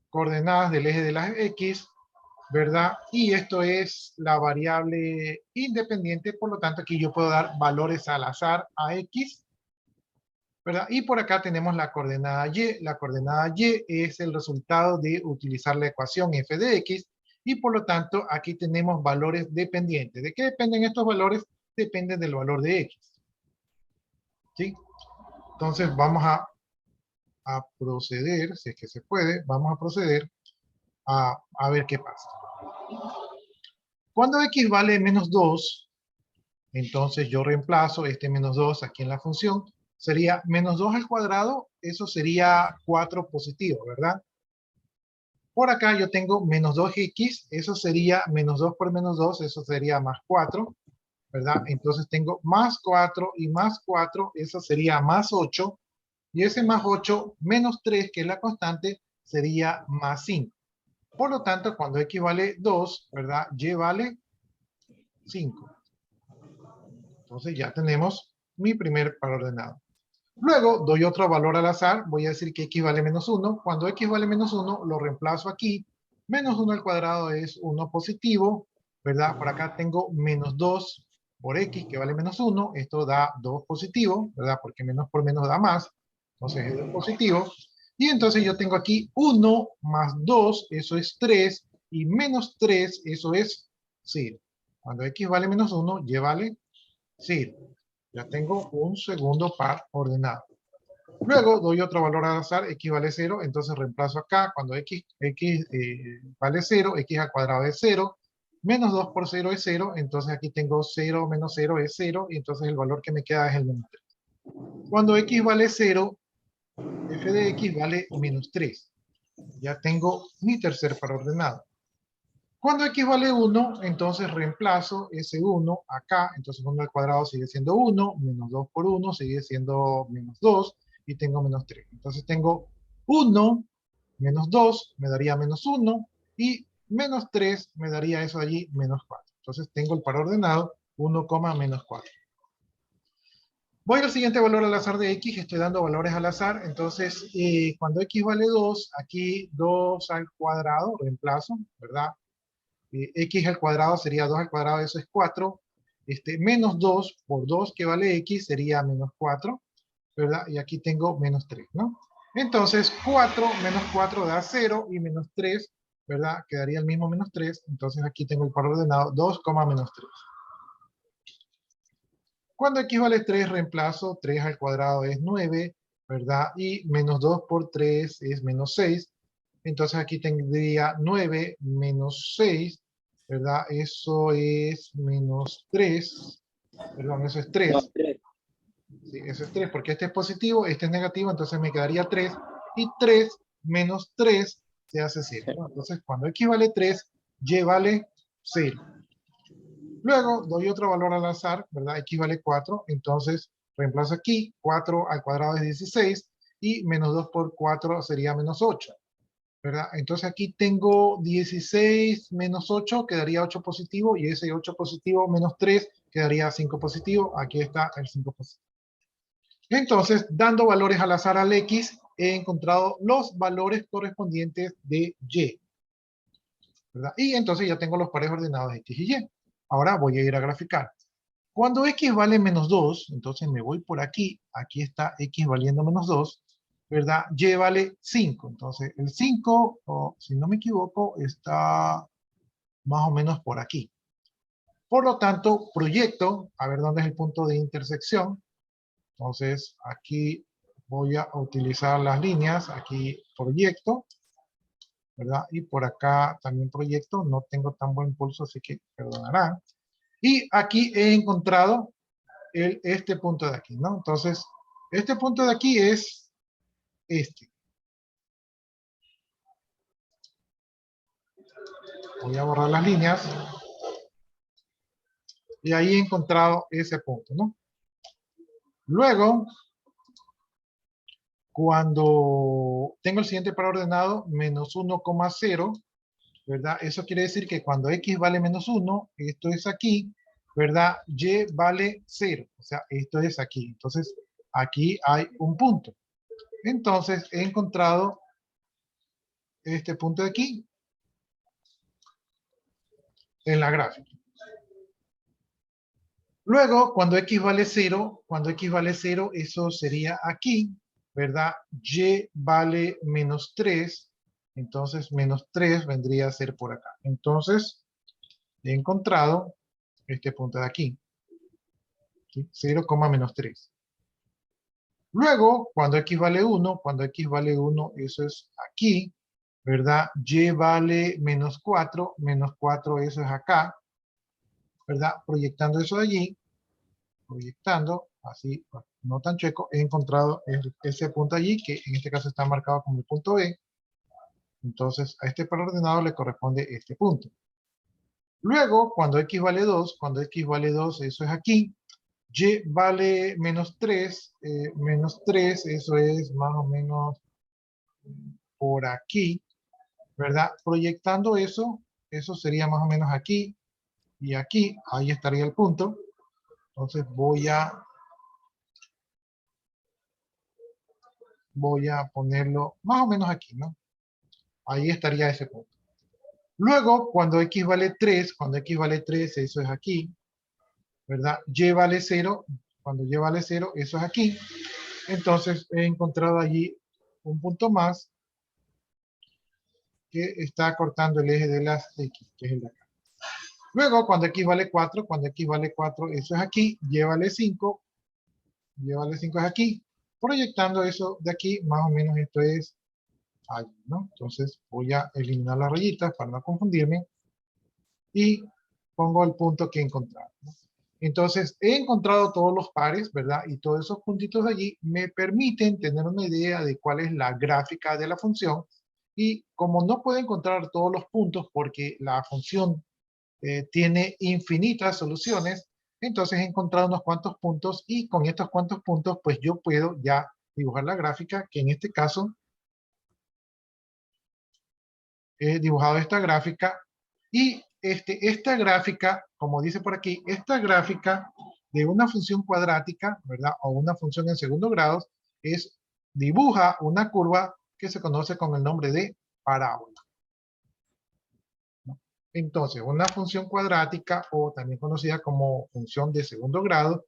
coordenadas del eje de las X, ¿verdad? Y esto es la variable independiente, por lo tanto aquí yo puedo dar valores al azar a X, ¿verdad? Y por acá tenemos la coordenada Y. La coordenada Y es el resultado de utilizar la ecuación f de x y por lo tanto aquí tenemos valores dependientes. ¿De qué dependen estos valores? Dependen del valor de x. ¿Sí? Entonces vamos a proceder, si es que se puede, vamos a proceder a ver qué pasa. Cuando x vale menos 2, entonces yo reemplazo este menos 2 aquí en la función. Sería menos 2 al cuadrado, eso sería 4 positivo, ¿verdad? Por acá yo tengo menos 2x, eso sería menos 2 por menos 2, eso sería más 4, ¿verdad? Entonces tengo más 4 y más 4, eso sería más 8, y ese más 8 menos 3, que es la constante, sería más 5. Por lo tanto, cuando x vale 2, ¿verdad? Y vale 5. Entonces ya tenemos mi primer par ordenado. Luego doy otro valor al azar, voy a decir que x vale menos 1. Cuando x vale menos 1, lo reemplazo aquí. Menos 1 al cuadrado es 1 positivo, ¿verdad? Por acá tengo menos 2 por x, que vale menos 1. Esto da 2 positivo, ¿verdad? Porque menos por menos da más. Entonces es 2 positivo. Y entonces yo tengo aquí 1 más 2, eso es 3, y menos 3, eso es 0. Cuando x vale menos 1, y vale 0. Ya tengo un segundo par ordenado. Luego doy otro valor al azar, x vale 0, entonces reemplazo acá, cuando x vale 0, x al cuadrado es 0, menos 2 por 0 es 0, entonces aquí tengo 0 menos 0 es 0, y entonces el valor que me queda es el menos 3. Cuando x vale 0, f de x vale menos 3. Ya tengo mi tercer par ordenado. Cuando x vale 1, entonces reemplazo ese 1 acá, entonces 1 al cuadrado sigue siendo 1, menos 2 por 1 sigue siendo menos 2, y tengo menos 3. Entonces tengo 1 menos 2 me daría menos 1, y menos 3 me daría eso allí, menos 4. Entonces tengo el par ordenado 1, menos 4. Voy al siguiente valor al azar de x, estoy dando valores al azar, entonces cuando x vale 2, aquí 2 al cuadrado, reemplazo, ¿verdad? X al cuadrado sería 2 al cuadrado, eso es 4, menos 2 por 2 que vale x sería menos 4, ¿verdad? Y aquí tengo menos 3, ¿no? Entonces 4 menos 4 da 0 y menos 3, ¿verdad? Quedaría el mismo menos 3, entonces aquí tengo el par ordenado 2, menos 3. Cuando x vale 3, reemplazo 3 al cuadrado es 9, ¿verdad? Y menos 2 por 3 es menos 6. Entonces aquí tendría 9 menos 6, ¿verdad? Eso es menos 3. Perdón, eso es 3. 3. Sí, eso es 3, porque este es positivo, este es negativo, entonces me quedaría 3. Y 3 menos 3 se hace 0, ¿no? Entonces cuando x vale 3, y vale 0. Luego doy otro valor al azar, ¿verdad? X vale 4, entonces reemplazo aquí, 4 al cuadrado es 16, y menos 2 por 4 sería menos 8, ¿verdad? Entonces aquí tengo 16 menos 8, quedaría 8 positivo, y ese 8 positivo menos 3 quedaría 5 positivo, aquí está el 5 positivo. Entonces, dando valores al azar al X, he encontrado los valores correspondientes de Y, ¿verdad? Y entonces ya tengo los pares ordenados de X y Y. Ahora voy a ir a graficar. Cuando X vale menos 2, entonces me voy por aquí, aquí está X valiendo menos 2, ¿verdad? Y vale 5, entonces el 5, si no me equivoco, está más o menos por aquí. Por lo tanto, proyecto, a ver dónde es el punto de intersección. Entonces, aquí voy a utilizar las líneas, aquí proyecto, ¿verdad? Y por acá también proyecto, no tengo tan buen pulso, así que perdonarán. Y aquí he encontrado este punto de aquí, ¿no? Entonces, este punto de aquí es este. Voy a borrar las líneas. Y ahí he encontrado ese punto, ¿no? Luego, cuando tengo el siguiente par ordenado, menos 1,0, ¿verdad? Eso quiere decir que cuando x vale menos 1, esto es aquí, ¿verdad? Y vale 0, o sea, esto es aquí. Entonces, aquí hay un punto. Entonces, he encontrado este punto de aquí en la gráfica. Luego, cuando x vale 0, eso sería aquí, ¿verdad? Y vale menos 3, entonces menos 3 vendría a ser por acá. Entonces, he encontrado este punto de aquí, ¿sí? 0, menos 3. Luego, cuando x vale 1, eso es aquí, ¿verdad? Y vale menos 4, eso es acá, ¿verdad? Proyectando eso de allí, proyectando, así, no tan chueco, he encontrado ese punto allí, que en este caso está marcado como el punto B. Entonces, a este par ordenado le corresponde este punto. Luego, cuando x vale 2, eso es aquí. Y vale menos 3, eso es más o menos por aquí, ¿verdad? Proyectando eso, eso sería más o menos aquí y aquí, ahí estaría el punto. Entonces voy a ponerlo más o menos aquí, ¿no? Ahí estaría ese punto. Luego, cuando x vale 3, eso es aquí, ¿verdad? Y vale 0, cuando y vale 0, eso es aquí. Entonces he encontrado allí un punto más que está cortando el eje de las X, que es el de acá. Luego, cuando X vale 4, eso es aquí, Y vale 5 es aquí. Proyectando eso de aquí, más o menos esto es allí, ¿no? Entonces voy a eliminar las rayitas para no confundirme y pongo el punto que he encontrado, ¿no? Entonces, he encontrado todos los pares, ¿verdad? Y todos esos puntitos de allí me permiten tener una idea de cuál es la gráfica de la función. Y como no puedo encontrar todos los puntos porque la función tiene infinitas soluciones, entonces he encontrado unos cuantos puntos y con estos cuantos puntos, pues yo puedo ya dibujar la gráfica, que en este caso he dibujado esta gráfica y esta gráfica, como dice por aquí, esta gráfica de una función cuadrática, ¿verdad? O una función en segundo grado, dibuja una curva que se conoce con el nombre de parábola, ¿no? Entonces, una función cuadrática, o también conocida como función de segundo grado,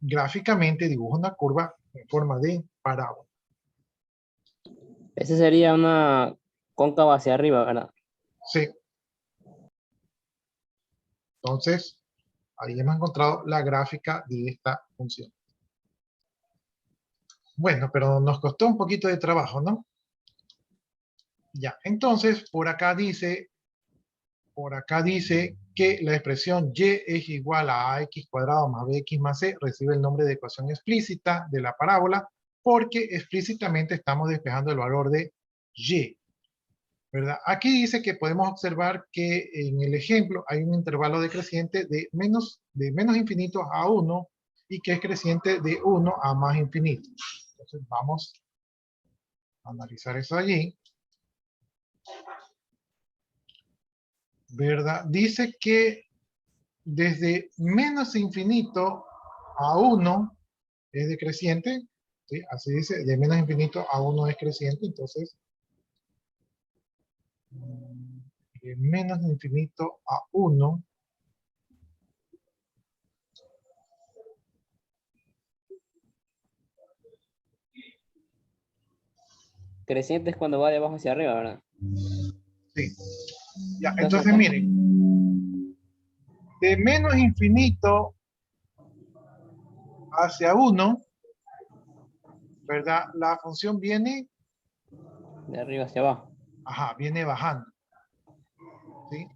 gráficamente dibuja una curva en forma de parábola. Ese sería una cóncava hacia arriba, ¿verdad? Sí. Entonces, ahí hemos encontrado la gráfica de esta función. Bueno, pero nos costó un poquito de trabajo, ¿no? Ya, entonces, por acá dice que la expresión y es igual a ax cuadrado más bx más c recibe el nombre de ecuación explícita de la parábola porque explícitamente estamos despejando el valor de y, ¿verdad? Aquí dice que podemos observar que en el ejemplo hay un intervalo decreciente de menos infinito a 1 y que es creciente de 1 a más infinito. Entonces vamos a analizar eso allí. ¿Verdad? Dice que desde menos infinito a 1 es decreciente, ¿sí? Así dice, de menos infinito a 1 es creciente, entonces de menos infinito a 1 Creciente es cuando va de abajo hacia arriba, ¿verdad? sí. Ya, Entonces, entonces miren, de menos infinito hacia 1, ¿verdad? La función viene, de arriba hacia abajo. viene bajando, ¿sí?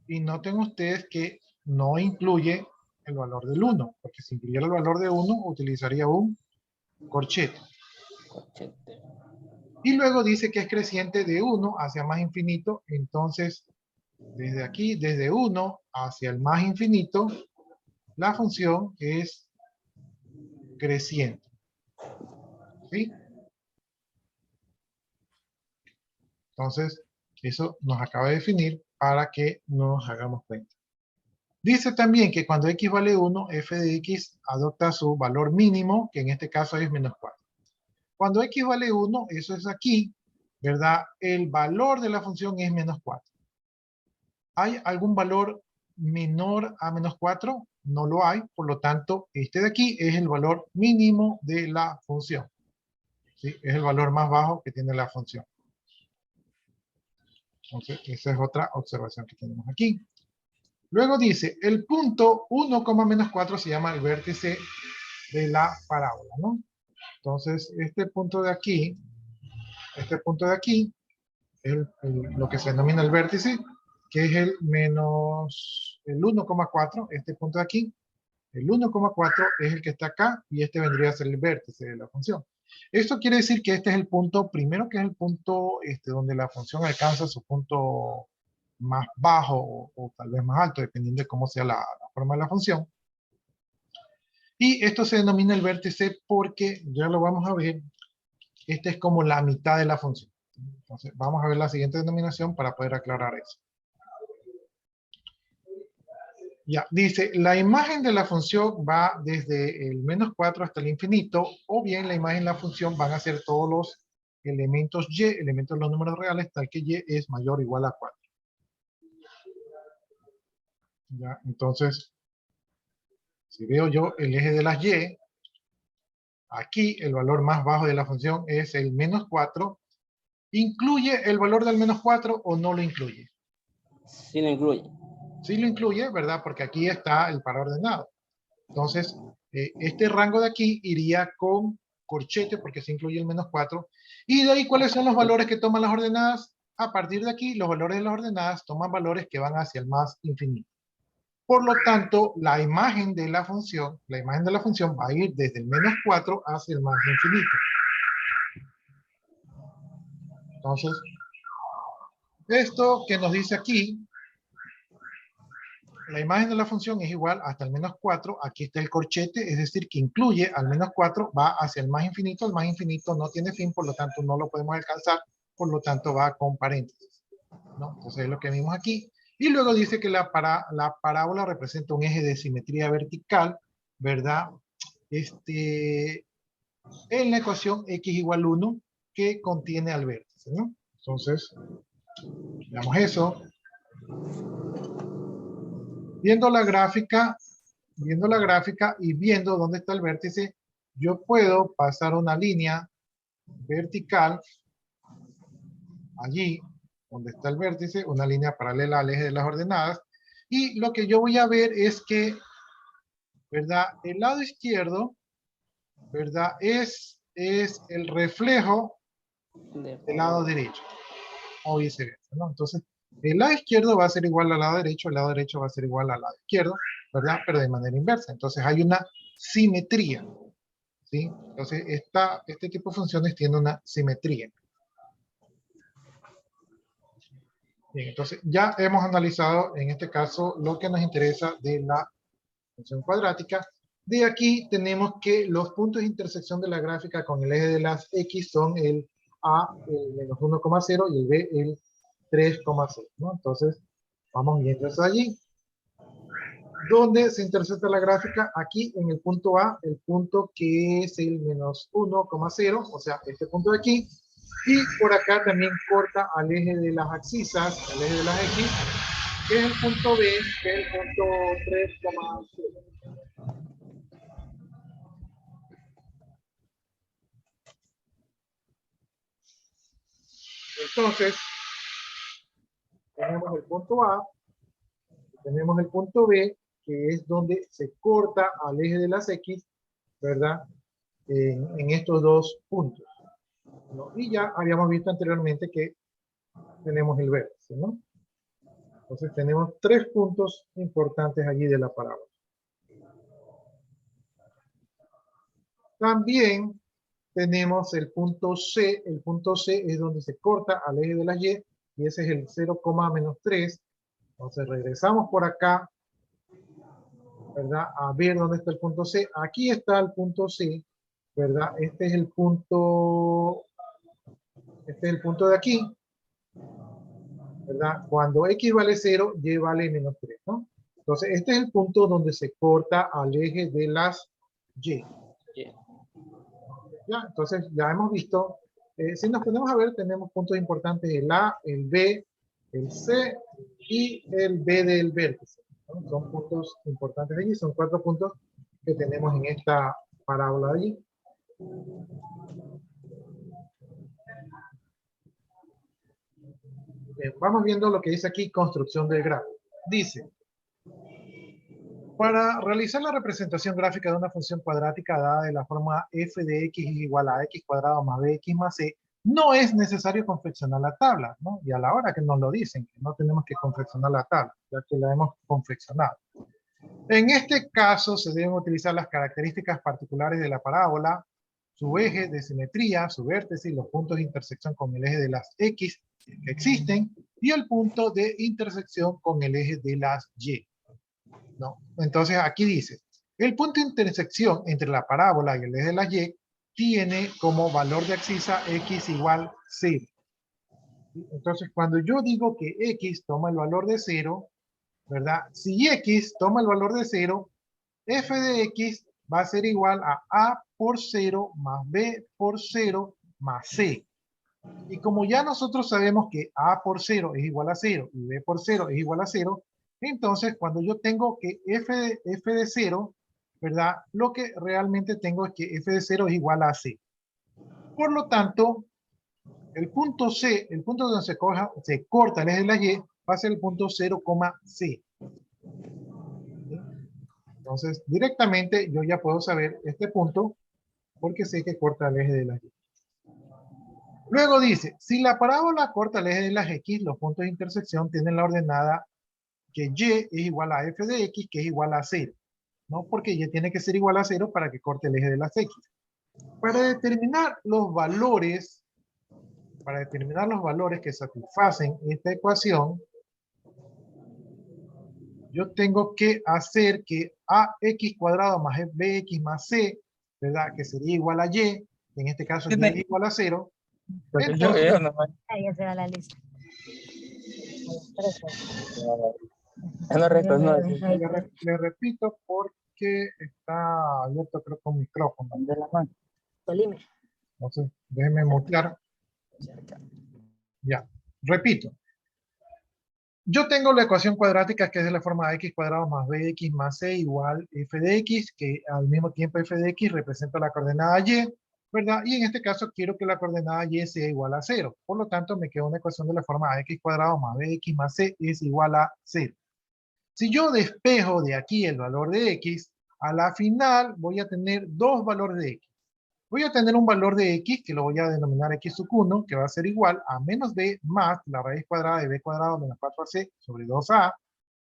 Y noten ustedes que no incluye el valor del 1, porque si incluyera el valor de 1, utilizaría un corchete. Corchete. Y luego dice que es creciente de 1 hacia más infinito, entonces desde aquí, desde 1 hacia el más infinito, la función es creciente, ¿sí? Entonces, eso nos acaba de definir para que nos hagamos cuenta. Dice también que cuando x vale 1, f de x adopta su valor mínimo, que en este caso es menos 4. Cuando x vale 1, eso es aquí, ¿verdad? El valor de la función es menos 4. ¿Hay algún valor menor a menos 4? No lo hay, por lo tanto, este de aquí es el valor mínimo de la función, ¿sí? Es el valor más bajo que tiene la función. Entonces, esa es otra observación que tenemos aquí. Luego dice, el punto 1, menos 4 se llama el vértice de la parábola, ¿no? Entonces, este punto de aquí es lo que se denomina el vértice, que es el 1,4, este punto de aquí. El 1,4 es el que está acá y este vendría a ser el vértice de la función. Esto quiere decir que este es el punto, primero que es el punto donde la función alcanza su punto más bajo o tal vez más alto, dependiendo de cómo sea la forma de la función. Y esto se denomina el vértice porque, ya lo vamos a ver, este es como la mitad de la función. Entonces, vamos a ver la siguiente denominación para poder aclarar eso. Ya, dice, la imagen de la función va desde el menos 4 hasta el infinito, o bien la imagen de la función van a ser todos los elementos y, elementos de los números reales, tal que y es mayor o igual a 4. Ya, entonces, si veo yo el eje de las y, Aquí el valor más bajo de la función es el menos 4. ¿Incluye el valor del menos 4 o no lo incluye? Sí lo incluye. Sí lo incluye, ¿verdad? Porque aquí está el par ordenado. Entonces, este rango de aquí iría con corchete porque se incluye el menos 4. Y de ahí, ¿cuáles son los valores que toman las ordenadas? A partir de aquí, los valores de las ordenadas toman valores que van hacia el más infinito. Por lo tanto, la imagen de la función va a ir desde el menos 4 hacia el más infinito. Entonces, esto que nos dice aquí, la imagen de la función es igual hasta el menos 4. Aquí está el corchete, es decir, que incluye al menos 4, va hacia el más infinito. El más infinito no tiene fin, por lo tanto no lo podemos alcanzar, por lo tanto va con paréntesis, ¿no? Entonces es lo que vimos aquí. Y luego dice que la parábola representa un eje de simetría vertical, ¿verdad? En la ecuación x igual 1 que contiene al vértice, ¿no? Entonces, veamos eso. Viendo la gráfica y viendo dónde está el vértice, yo puedo pasar una línea vertical allí donde está el vértice, una línea paralela al eje de las ordenadas, y lo que yo voy a ver es que, ¿verdad? El lado izquierdo, ¿verdad? Es el reflejo del lado derecho, o viceversa, ¿no? Entonces, el lado izquierdo va a ser igual al lado derecho, el lado derecho va a ser igual al lado izquierdo, ¿verdad? Pero de manera inversa. Entonces hay una simetría, ¿sí? Entonces este tipo de funciones tiene una simetría. Bien, entonces ya hemos analizado en este caso lo que nos interesa de la función cuadrática. De aquí tenemos que los puntos de intersección de la gráfica con el eje de las X son el A, el menos 1,0 y el B, el 3,0, ¿no? Entonces, vamos viendo eso allí. ¿Dónde se intersecta la gráfica? Aquí en el punto A, el punto que es el menos 1,0, o sea, este punto de aquí. Y por acá también corta al eje de las abscisas, al eje de las X, que es el punto B, que es el punto 3,0. Entonces, tenemos el punto A, tenemos el punto B, que es donde se corta al eje de las X, ¿verdad? En estos dos puntos, ¿no? Y ya habíamos visto anteriormente que tenemos el vértice, ¿no? Entonces tenemos tres puntos importantes allí de la parábola. También tenemos el punto C. El punto C es donde se corta al eje de la Y, y ese es el 0,-3. Entonces regresamos por acá, ¿verdad? A ver dónde está el punto C. Aquí está el punto C, ¿verdad? Este es el punto de aquí, ¿verdad? Cuando X vale 0, Y vale menos 3, ¿no? Entonces este es el punto donde se corta al eje de las Y. ¿Ya? Entonces ya hemos visto, si nos ponemos a ver, tenemos puntos importantes, el A, el B, el C y el B del vértice, ¿no? Son puntos importantes allí, son 4 puntos que tenemos en esta parábola allí. Bien, vamos viendo lo que dice aquí, construcción del gráfico. Dice, para realizar la representación gráfica de una función cuadrática dada de la forma f de x es igual a x cuadrado más bx más c, no es necesario confeccionar la tabla, ¿no? Y a la hora que nos lo dicen, que no tenemos que confeccionar la tabla, ya que la hemos confeccionado. En este caso se deben utilizar las características particulares de la parábola, su eje de simetría, su vértice y los puntos de intersección con el eje de las X que existen, y el punto de intersección con el eje de las Y, ¿no? Entonces aquí dice, el punto de intersección entre la parábola y el eje de las Y tiene como valor de abscisa X igual 0. Entonces cuando yo digo que X toma el valor de 0, ¿verdad? Si X toma el valor de 0, f de X va a ser igual a por 0 más B por 0 más C. Y como ya nosotros sabemos que A por 0 es igual a 0 y B por 0 es igual a 0, entonces cuando yo tengo que f de 0, ¿verdad? Lo que realmente tengo es que f de 0 es igual a c. Por lo tanto, el punto C, el punto donde se corta el eje de la Y, va a ser el punto 0, C. ¿Sí? Entonces, directamente yo ya puedo saber este punto porque sé que corta el eje de la Y. Luego dice, si la parábola corta el eje de las X, los puntos de intersección tienen la ordenada que Y es igual a f de X, que es igual a 0. ¿No? Porque Y tiene que ser igual a 0 para que corte el eje de las X. Para determinar los valores que satisfacen esta ecuación, yo tengo que hacer que ax cuadrado más bx más c, ¿verdad? Que sería igual a y, en este caso y es igual a 0. Entonces, Ahí ya se va la lista. le repito porque está abierto creo con micrófono. Polímero. Entonces, déjenme mutear. Ya, repito. Yo tengo la ecuación cuadrática que es de la forma de x cuadrado más bx más c igual f de x, que al mismo tiempo f de x representa la coordenada y, ¿verdad? Y en este caso quiero que la coordenada y sea igual a 0. Por lo tanto, me queda una ecuación de la forma de x cuadrado más bx más c es igual a 0. Si yo despejo de aquí el valor de x, a la final voy a tener dos valores de x. Voy a tener un valor de x que lo voy a denominar x sub 1, que va a ser igual a menos b más la raíz cuadrada de b cuadrado menos 4ac sobre 2a.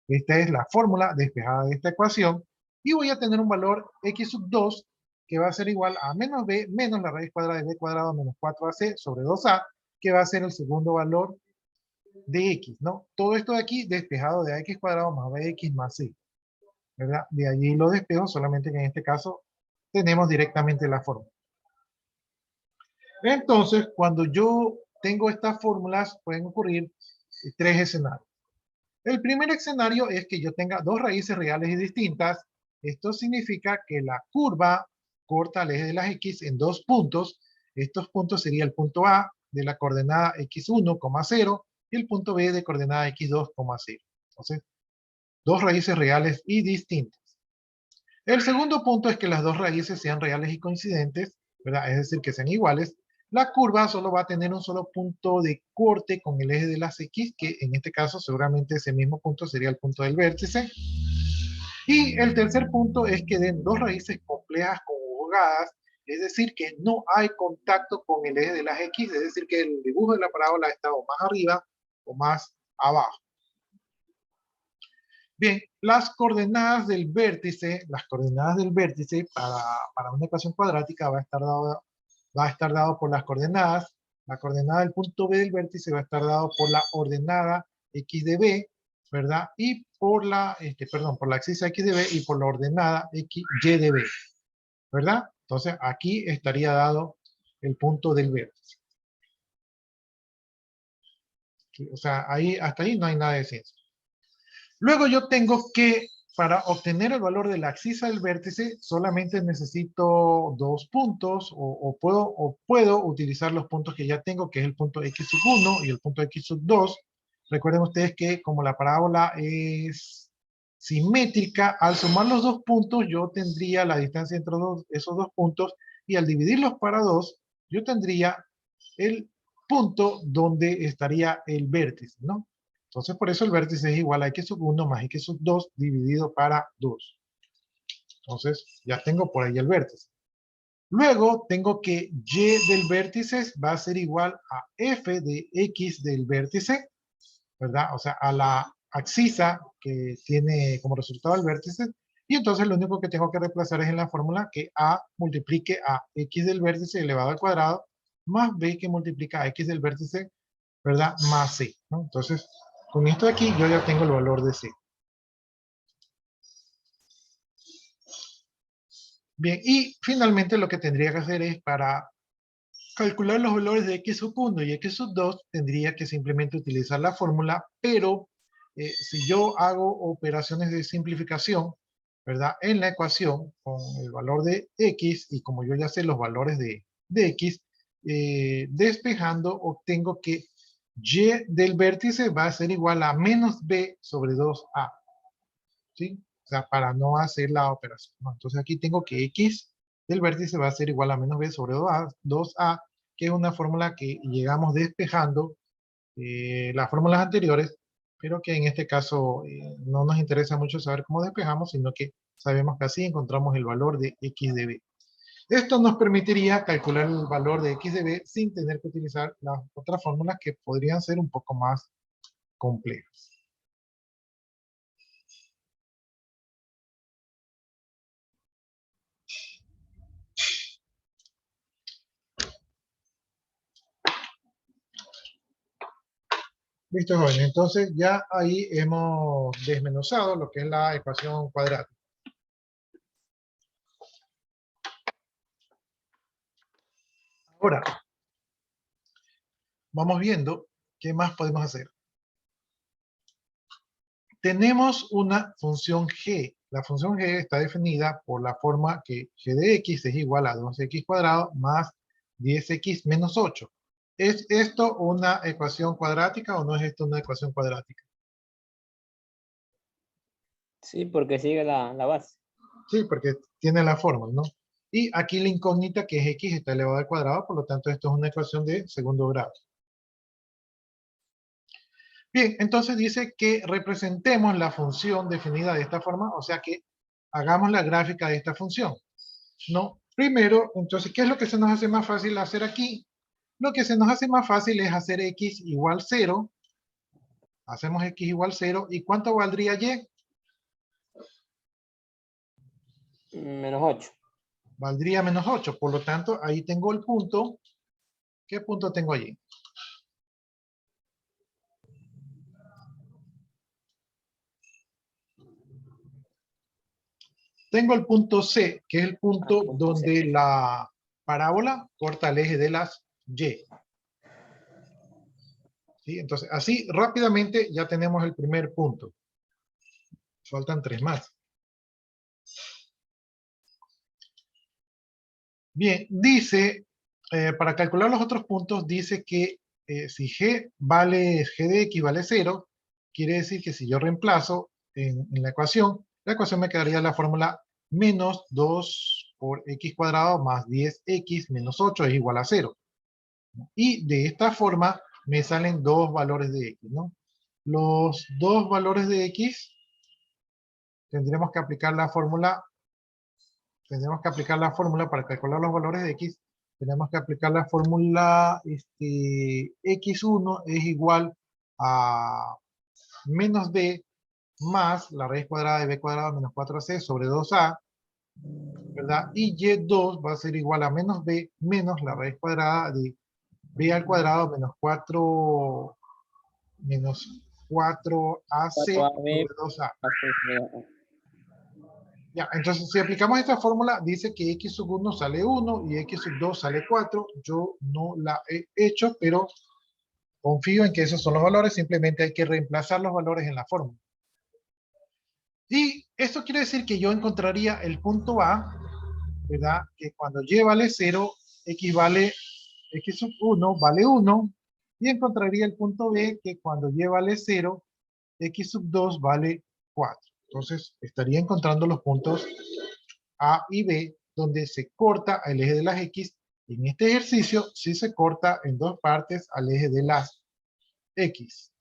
Esta es la fórmula despejada de esta ecuación. Y voy a tener un valor x sub 2, que va a ser igual a menos b menos la raíz cuadrada de b cuadrado menos 4ac sobre 2a, que va a ser el segundo valor de x, ¿no? Todo esto de aquí despejado de ax cuadrado más bx más c, ¿verdad? De allí lo despejo, solamente que en este caso tenemos directamente la fórmula. Entonces, cuando yo tengo estas fórmulas, pueden ocurrir tres escenarios. El primer escenario es que yo tenga dos raíces reales y distintas. Esto significa que la curva corta el eje de las X en dos puntos. Estos puntos serían el punto A de la coordenada X1, 0 y el punto B de coordenada X2, 0. Entonces, dos raíces reales y distintas. El segundo punto es que las dos raíces sean reales y coincidentes, ¿verdad? Es decir, que sean iguales. La curva solo va a tener un solo punto de corte con el eje de las X, que en este caso seguramente ese mismo punto sería el punto del vértice. Y el tercer punto es que den dos raíces complejas conjugadas, es decir, que no hay contacto con el eje de las X, es decir, que el dibujo de la parábola está o más arriba o más abajo. Bien, las coordenadas del vértice para una ecuación cuadrática va a estar dado por las coordenadas. La coordenada del punto B del vértice va a estar dado por la ordenada x de b, ¿verdad? Y por la, por la axis x de b y por la ordenada x y de b, ¿verdad? Entonces aquí estaría dado el punto del vértice. O sea, ahí, hasta ahí no hay nada de ciencia. Luego yo tengo que, para obtener el valor de la axis del vértice, solamente necesito dos puntos, o puedo utilizar los puntos que ya tengo, que es el punto x sub 1 y el punto x sub 2. Recuerden ustedes que como la parábola es simétrica, al sumar los dos puntos, yo tendría la distancia entre esos dos puntos, y al dividirlos para dos, yo tendría el punto donde estaría el vértice, ¿no? Entonces, por eso el vértice es igual a x sub 1 más x sub 2 dividido para 2. Entonces, ya tengo por ahí el vértice. Luego, tengo que y del vértice va a ser igual a f de x del vértice, ¿verdad? O sea, a la axisa que tiene como resultado el vértice. Y entonces, lo único que tengo que reemplazar es en la fórmula que a multiplique a x del vértice elevado al cuadrado más b que multiplica a x del vértice, ¿verdad? Más c, ¿no? Entonces, con esto de aquí yo ya tengo el valor de c. Bien, y finalmente lo que tendría que hacer es para calcular los valores de x sub 1 y x sub 2, tendría que simplemente utilizar la fórmula, pero si yo hago operaciones de simplificación, ¿verdad? En la ecuación con el valor de x, y como yo ya sé los valores de x, despejando obtengo que y del vértice va a ser igual a menos b sobre 2a. ¿Sí? sea, para no hacer la operación, ¿no? Entonces aquí tengo que x del vértice va a ser igual a menos b sobre 2a, que es una fórmula que llegamos despejando las fórmulas anteriores, pero que en este caso no nos interesa mucho saber cómo despejamos, sino que sabemos que así encontramos el valor de x de b. Esto nos permitiría calcular el valor de x de b sin tener que utilizar las otras fórmulas que podrían ser un poco más complejas. Listo, jóvenes. Entonces ya ahí hemos desmenuzado lo que es la ecuación cuadrática. Ahora, vamos viendo qué más podemos hacer. Tenemos una función g. La función g está definida por la forma que g de x es igual a 2x cuadrado más 10x menos 8. ¿Es esto una ecuación cuadrática o no es esto una ecuación cuadrática? Sí, porque sigue la base. Sí, porque tiene la forma, ¿no? Y aquí la incógnita que es x está elevado al cuadrado, por lo tanto esto es una ecuación de segundo grado. Bien, entonces dice que representemos la función definida de esta forma, o sea que hagamos la gráfica de esta función, ¿no? Primero, entonces, ¿qué es lo que se nos hace más fácil hacer aquí? Lo que se nos hace más fácil es hacer x igual 0. Hacemos x igual 0. ¿Y cuánto valdría y? Menos 8. Valdría menos 8. Por lo tanto, ahí tengo el punto. ¿Qué punto tengo allí? Tengo el punto C, que es el punto Punto C. donde la parábola corta el eje de las Y. ¿Sí? Entonces, así rápidamente ya tenemos el primer punto. Faltan 3 más. Bien, dice, para calcular los otros puntos, dice que si g de x vale 0, quiere decir que si yo reemplazo en la ecuación me quedaría la fórmula menos 2 por x cuadrado más 10x menos 8 es igual a 0. Y de esta forma me salen dos valores de x, ¿no? Los dos valores de x tendremos que aplicar la fórmula para calcular los valores de x. Tenemos que aplicar la fórmula x1 es igual a menos b más la raíz cuadrada de b cuadrado menos 4c sobre 2a, ¿verdad? Y y2 va a ser igual a menos b menos la raíz cuadrada de b al cuadrado menos 4 menos 4ac 4AB sobre 2a. más Ya, entonces si aplicamos esta fórmula, dice que x sub 1 sale 1 y x sub 2 sale 4. Yo no la he hecho, pero confío en que esos son los valores. Simplemente hay que reemplazar los valores en la fórmula. Y esto quiere decir que yo encontraría el punto A, ¿verdad? Que cuando y vale 0, x sub 1 vale 1. Y encontraría el punto B, que cuando y vale 0, x sub 2 vale 4. Entonces, estaría encontrando los puntos A y B, donde se corta el eje de las X. En este ejercicio, sí se corta en dos partes al eje de las X.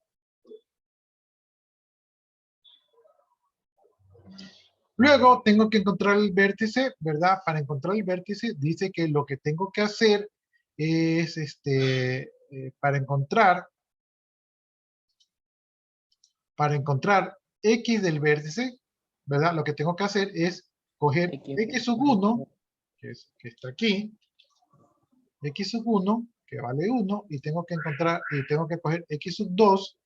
Luego, tengo que encontrar el vértice, ¿verdad? Para encontrar el vértice, dice que lo que tengo que hacer es, para encontrar X del vértice, ¿verdad? Lo que tengo que hacer es coger X sub 1, que está aquí, X sub 1, que vale 1, y tengo que coger X sub 2,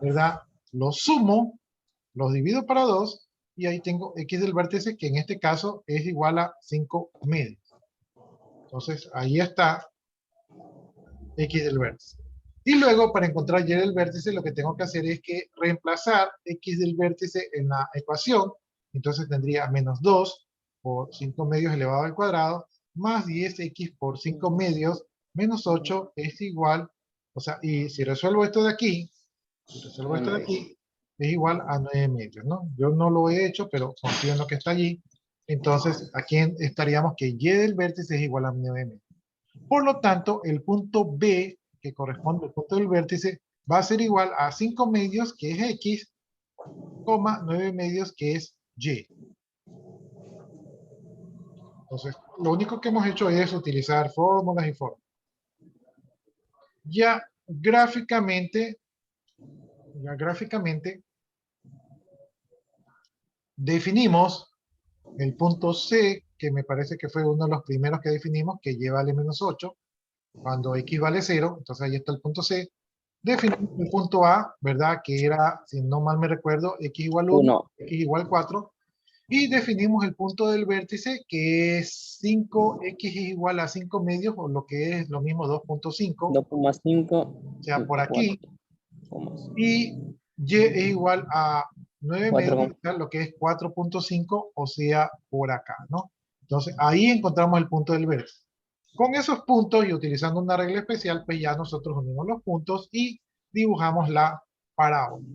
¿verdad? Los sumo, los divido para 2, y ahí tengo X del vértice, que en este caso es igual a 5 medios. Entonces, ahí está X del vértice. Y luego, para encontrar Y del vértice, lo que tengo que hacer es que reemplazar X del vértice en la ecuación. Entonces tendría menos 2 por 5 medios elevado al cuadrado, más 10x por 5 medios, menos 8 es igual, o sea, y si resuelvo esto de aquí, es igual a 9 medios, ¿no? Yo no lo he hecho, pero confío en lo que está allí. Entonces, aquí estaríamos que y del vértice es igual a 9 medios. Por lo tanto, el punto B, que corresponde al punto del vértice, va a ser igual a 5 medios, que es X, 9 medios, que es Y. Entonces, lo único que hemos hecho es utilizar fórmulas y fórmulas. Ya gráficamente definimos el punto C, que me parece que fue uno de los primeros que definimos, que y vale menos 8, cuando X vale 0, entonces ahí está el punto C. Definimos el punto A, ¿verdad? Que era, si no mal me recuerdo, X igual 1, 1. X igual 4. Y definimos el punto del vértice, que es 5x es igual a 5 medios, o lo que es lo mismo 2.5, 2,5. o sea, por aquí. Y y es igual a 9 4, medios, o sea, lo que es 4.5, o sea, por acá, ¿no? Entonces, ahí encontramos el punto del vértice. Con esos puntos y utilizando una regla especial, pues ya nosotros unimos los puntos y dibujamos la parábola.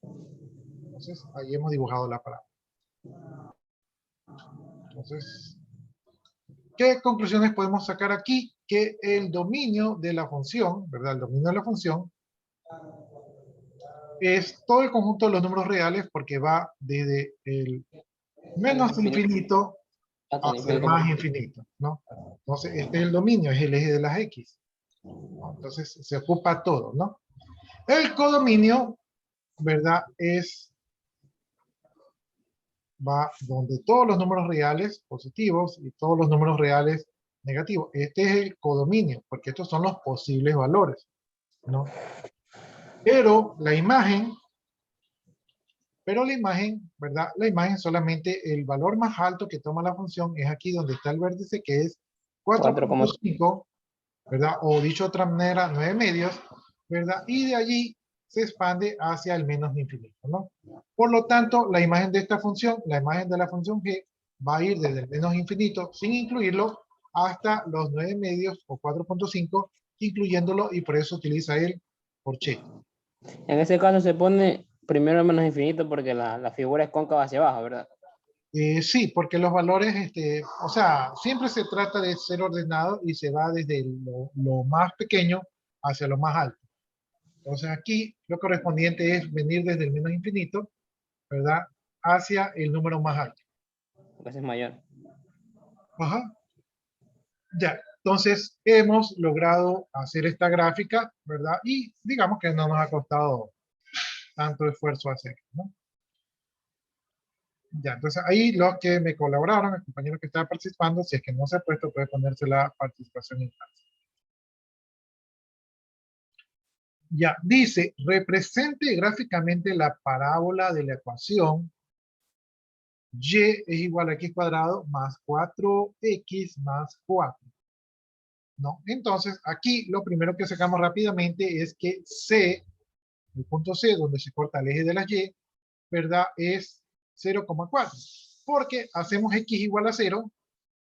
Entonces, ahí hemos dibujado la parábola. Entonces, ¿qué conclusiones podemos sacar aquí? Que el dominio de la función, ¿verdad? El dominio de la función es todo el conjunto de los números reales, porque va desde el menos infinito hasta el hacia el infinito. más infinito, ¿no? Entonces, este es el dominio, es el eje de las X, ¿no? Entonces, se ocupa todo, ¿no? El codominio, ¿verdad? Va donde todos los números reales positivos y todos los números reales negativos. Este es el codominio, porque estos son los posibles valores, ¿no? Pero la imagen, ¿verdad? La imagen solamente, el valor más alto que toma la función es aquí donde está el vértice, que es 4.5, ¿verdad? O dicho de otra manera, 9 medios, ¿verdad? Y de allí se expande hacia el menos infinito, ¿no? Por lo tanto, la imagen de esta función, la imagen de la función g, va a ir desde el menos infinito, sin incluirlo, hasta los 9 medios o 4.5, incluyéndolo, y por eso utiliza el porché. En ese caso se pone primero el menos infinito porque la figura es cóncava hacia abajo, ¿verdad? Sí, porque los valores, o sea, siempre se trata de ser ordenado y se va desde lo más pequeño hacia lo más alto. Entonces aquí lo correspondiente es venir desde el menos infinito, ¿verdad? Hacia el número más alto. Porque ese es mayor. Ajá. Ya, entonces hemos logrado hacer esta gráfica, ¿verdad? Y digamos que no nos ha costado tanto esfuerzo hacer, ¿no? Ya, entonces ahí los que me colaboraron, el compañero que estaba participando, si es que no se ha puesto, puede ponerse la participación en clase. Ya, dice, represente gráficamente la parábola de la ecuación y es igual a x cuadrado más 4x más 4. ¿No? Entonces, aquí lo primero que sacamos rápidamente es que C, el punto C, donde se corta el eje de la Y, ¿verdad? Es 0,4. Porque hacemos x igual a 0,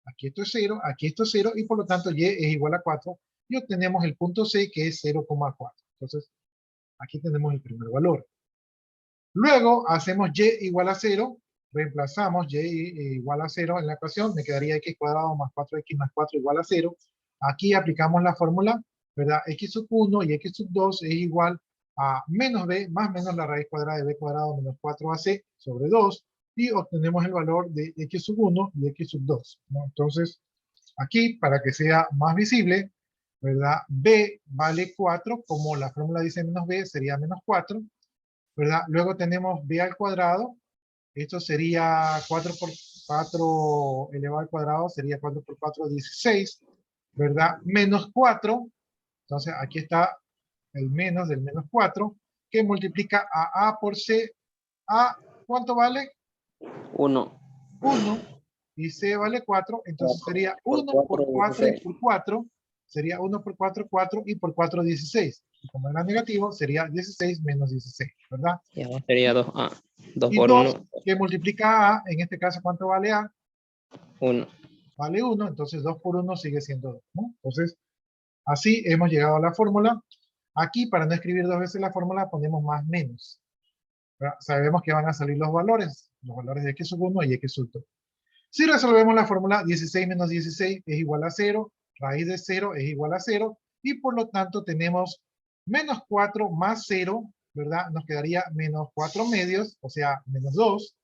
aquí esto es 0, aquí esto es 0, y por lo tanto Y es igual a 4, y obtenemos el punto C, que es 0,4. Entonces, aquí tenemos el primer valor. Luego hacemos y igual a 0, reemplazamos y igual a 0 en la ecuación, me quedaría x cuadrado más 4x más 4 igual a 0. Aquí aplicamos la fórmula, ¿verdad? X sub 1 y x sub 2 es igual a menos b más menos la raíz cuadrada de b cuadrado menos 4ac sobre 2, y obtenemos el valor de x sub 1 y x sub 2, ¿no? Entonces, aquí, para que sea más visible, ¿verdad? B vale 4, como la fórmula dice menos b, sería menos 4, ¿verdad? Luego tenemos b al cuadrado, esto sería 4 por 4 elevado al cuadrado, sería 4 por 4, 16, ¿verdad? Menos 4, entonces aquí está el menos del menos 4, que multiplica a por c. A, ¿cuánto vale? 1. 1, y c vale 4, entonces sería Por 1 4, por 4 y 16. por 4, sería 1 por 4, 4, y por 4, 16. Y como era negativo, sería 16 menos 16, ¿verdad? Y abajo sería 2A. 2 Y por 2, 1, que multiplica a, en este caso, ¿cuánto vale a? 1. Vale 1, entonces 2 por 1 sigue siendo 2, ¿no? Entonces, así hemos llegado a la fórmula. Aquí, para no escribir dos veces la fórmula, ponemos más menos. ¿verdad? Sabemos que van a salir los valores de x sub 1 y x sub 2. Si resolvemos la fórmula, 16 menos 16 es igual a 0, raíz de 0 es igual a 0, y por lo tanto tenemos menos 4 más 0, ¿verdad? Nos quedaría menos 4 medios, o sea, menos 2.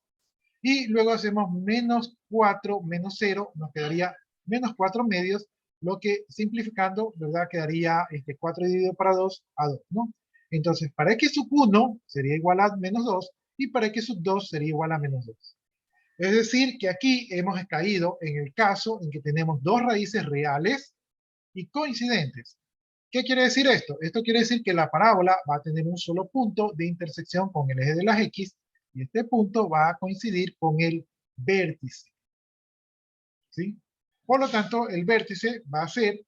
Y luego hacemos menos 4 menos 0, nos quedaría menos 4 medios, lo que simplificando, ¿verdad? Quedaría 4 dividido para 2 a 2, ¿no? Entonces, para x sub 1 sería igual a menos 2, y para x sub 2 sería igual a menos 2. Es decir, que aquí hemos caído en el caso en que tenemos dos raíces reales y coincidentes. ¿Qué quiere decir esto? Esto quiere decir que la parábola va a tener un solo punto de intersección con el eje de las X, y este punto va a coincidir con el vértice. ¿Sí? Por lo tanto, el vértice va a ser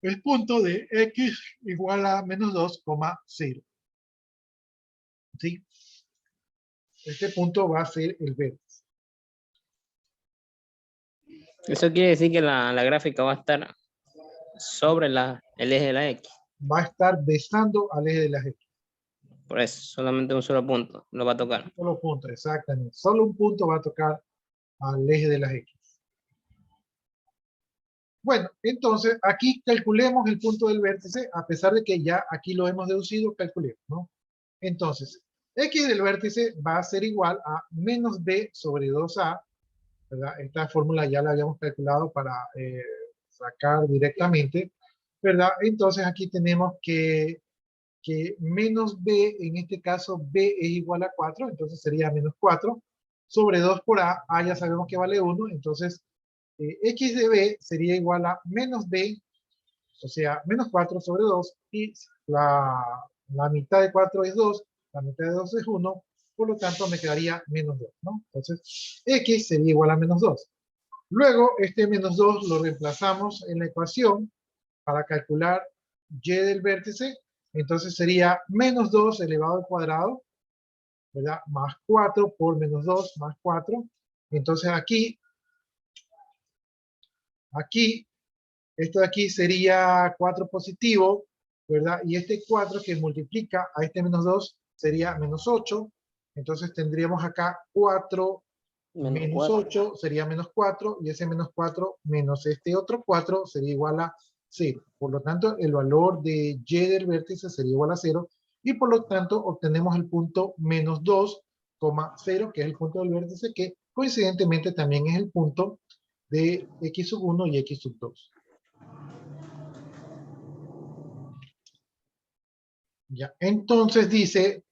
el punto de X igual a menos 2,0. ¿Sí? Este punto va a ser el vértice. Eso quiere decir que la gráfica va a estar sobre el eje de la X. Va a estar besando al eje de las X. Por eso, solamente un solo punto lo va a tocar. Solo punto, exactamente. Solo un punto va a tocar al eje de las X. Bueno, entonces aquí calculemos el punto del vértice, a pesar de que ya aquí lo hemos deducido, calculemos, ¿no? Entonces, X del vértice va a ser igual a menos B sobre 2A, ¿verdad? Esta fórmula ya la habíamos calculado para sacar directamente, ¿verdad? Entonces aquí tenemos que menos B, en este caso B es igual a 4, entonces sería menos 4, sobre 2 por A, A ya sabemos que vale 1, entonces X de B sería igual a menos B, o sea, menos 4 sobre 2, y la mitad de 4 es 2, la mitad de 2 es 1, por lo tanto me quedaría menos 2, ¿no? Entonces, X sería igual a menos 2. Luego, este menos 2 lo reemplazamos en la ecuación para calcular Y del vértice, entonces sería menos 2 elevado al cuadrado, ¿verdad? Más 4 por menos 2 más 4. Entonces aquí, esto de aquí sería 4 positivo, ¿verdad? Y este 4 que multiplica a este menos 2 sería menos 8. Entonces tendríamos acá 4 menos 8 sería menos 4, y ese menos 4 menos este otro 4 sería igual a 0. Por lo tanto, el valor de Y del vértice sería igual a 0, y por lo tanto obtenemos el punto menos 2,0, que es el punto del vértice, que coincidentemente también es el punto de X sub 1 y X sub 2. Ya, entonces dice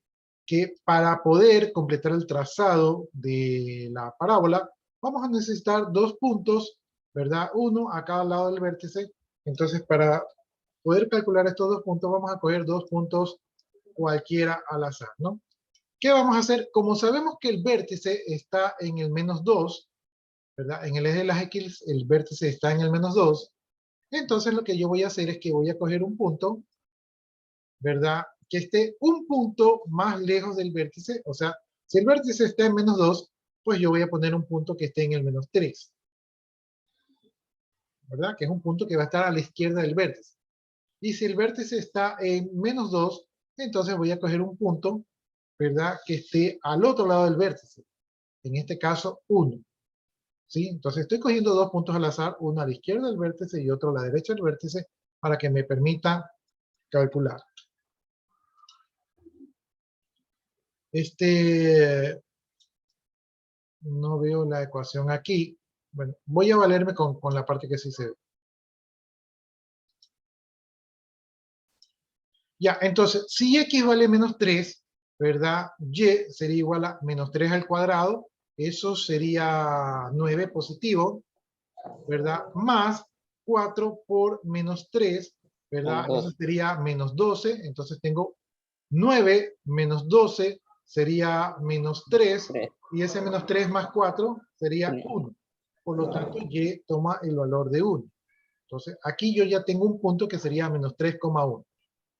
que para poder completar el trazado de la parábola, vamos a necesitar dos puntos, ¿verdad? Uno a cada lado del vértice. Entonces, para poder calcular estos dos puntos, vamos a coger dos puntos cualquiera al azar, ¿no? ¿Qué vamos a hacer? Como sabemos que el vértice está en el menos 2, ¿verdad? En el eje de las X, el vértice está en el menos 2. Entonces, lo que yo voy a hacer es que voy a coger un punto, ¿verdad? Que esté un punto más lejos del vértice. O sea, si el vértice está en menos 2, pues yo voy a poner un punto que esté en el menos 3. ¿Verdad? Que es un punto que va a estar a la izquierda del vértice. Y si el vértice está en menos 2, entonces voy a coger un punto, ¿verdad? Que esté al otro lado del vértice. En este caso, 1. ¿Sí? Entonces estoy cogiendo dos puntos al azar, uno a la izquierda del vértice y otro a la derecha del vértice, para que me permita calcular. No veo la ecuación aquí. Bueno, voy a valerme con la parte que sí se ve. Ya, entonces, si X vale menos 3, ¿verdad? Y sería igual a menos 3 al cuadrado. Eso sería 9 positivo, ¿verdad? Más 4 por menos 3, ¿verdad? Eso sería menos 12. Entonces tengo 9 menos 12 sería menos 3. Y ese menos 3 más 4 sería 1. Por lo tanto, Y toma el valor de 1. Entonces, aquí yo ya tengo un punto que sería menos 3,1.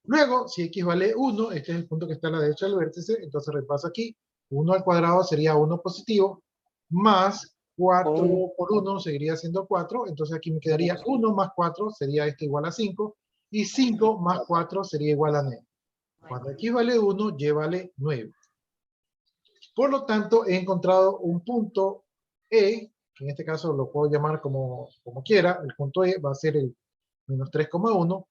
Luego, si X vale 1, este es el punto que está a la derecha del vértice, entonces repaso aquí. 1 al cuadrado sería 1 positivo, más 4 por 1 seguiría siendo 4, entonces aquí me quedaría 1 más 4 sería esto igual a 5, y 5 más 4 sería igual a 9. Cuando X vale 1, Y vale 9. Por lo tanto, he encontrado un punto E, que en este caso lo puedo llamar como quiera. El punto E va a ser el menos 3,1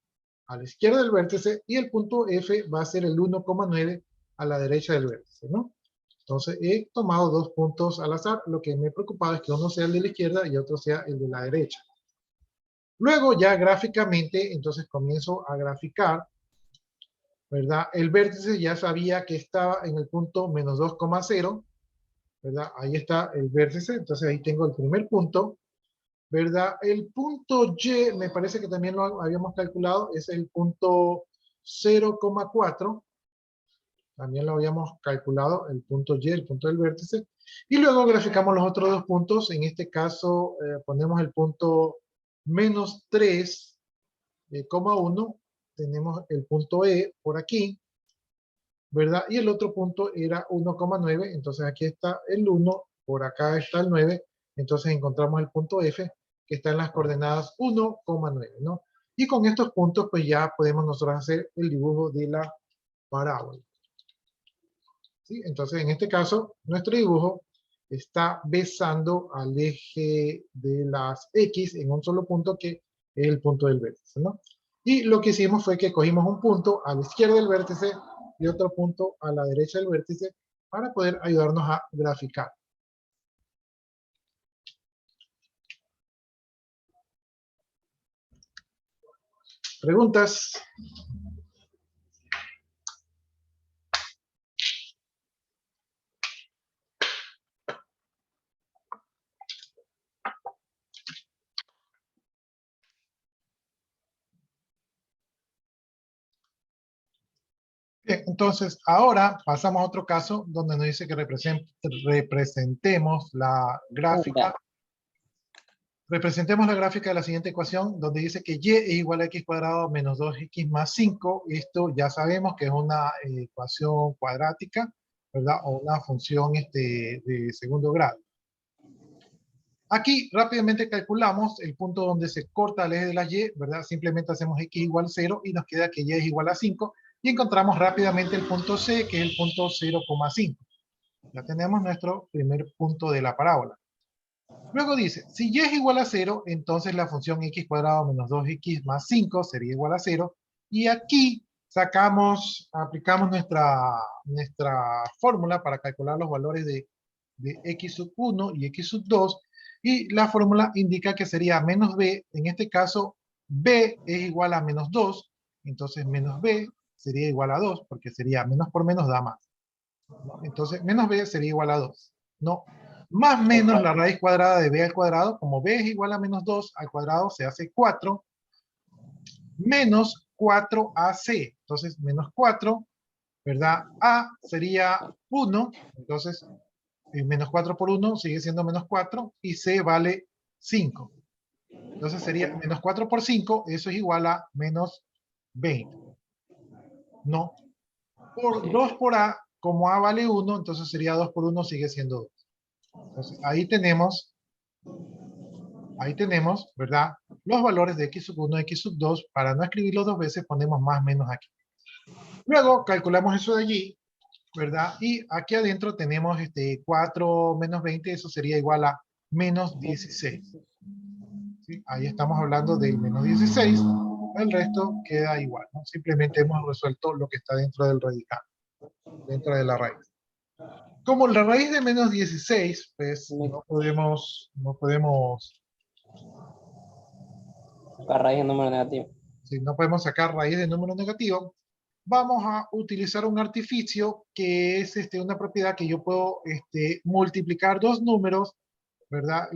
a la izquierda del vértice y el punto F va a ser el 1,9 a la derecha del vértice, ¿no? Entonces he tomado dos puntos al azar. Lo que me preocupaba es que uno sea el de la izquierda y otro sea el de la derecha. Luego ya gráficamente, entonces comienzo a graficar, ¿verdad? El vértice ya sabía que estaba en el punto menos 2,0, ¿verdad? Ahí está el vértice, entonces ahí tengo el primer punto, ¿verdad? El punto Y, me parece que también lo habíamos calculado, es el punto 0,4, también lo habíamos calculado, el punto Y, el punto del vértice, y luego graficamos los otros dos puntos, en este caso ponemos el punto menos 3,1, tenemos el punto E por aquí, ¿verdad? Y el otro punto era 1,9, entonces aquí está el 1, por acá está el 9, entonces encontramos el punto F, que está en las coordenadas 1,9, ¿no? Y con estos puntos, pues ya podemos nosotros hacer el dibujo de la parábola. ¿Sí? Entonces, en este caso, nuestro dibujo está besando al eje de las X en un solo punto, que es el punto del vértice, ¿no? Y lo que hicimos fue que cogimos un punto a la izquierda del vértice y otro punto a la derecha del vértice para poder ayudarnos a graficar. ¿Preguntas? Bien, entonces ahora pasamos a otro caso donde nos dice que representemos la gráfica. Representemos la gráfica de la siguiente ecuación, donde dice que y es igual a x cuadrado menos 2x más 5. Esto ya sabemos que es una ecuación cuadrática, ¿verdad? O una función de segundo grado. Aquí rápidamente calculamos el punto donde se corta el eje de la y, ¿verdad? Simplemente hacemos x igual 0 y nos queda que y es igual a 5. Y encontramos rápidamente el punto C, que es el punto 0,5. Ya tenemos nuestro primer punto de la parábola. Luego dice, si y es igual a 0, entonces la función x cuadrado menos 2x más 5 sería igual a 0. Y aquí aplicamos nuestra fórmula para calcular los valores de x sub 1 y x sub 2. Y la fórmula indica que sería menos b, en este caso b es igual a menos 2, entonces menos b sería igual a 2, porque sería menos por menos da más. ¿No? Entonces menos b sería igual a 2. ¿No? Más menos la raíz cuadrada de b al cuadrado, como b es igual a menos 2 al cuadrado se hace 4, menos 4ac, entonces menos 4, ¿verdad? A sería 1, entonces menos 4 por 1 sigue siendo menos 4, y c vale 5. Entonces sería menos 4 por 5, eso es igual a menos 20. No. Por 2 por a, como a vale 1, entonces sería 2 por 1 sigue siendo 2. Entonces, ahí tenemos, ¿verdad? Los valores de x sub 1 y x sub 2. Para no escribirlo dos veces, ponemos más menos aquí. Luego, calculamos eso de allí, ¿verdad? Y aquí adentro tenemos 4 menos 20, eso sería igual a menos 16. ¿Sí? Ahí estamos hablando del menos 16. El resto queda igual, ¿no? Simplemente hemos resuelto lo que está dentro del radical, dentro de la raíz. Como la raíz de menos 16, pues no podemos La raíz de número negativo. si no podemos sacar raíz de número negativo, vamos a utilizar un artificio que es una propiedad que yo puedo multiplicar dos números, ¿verdad?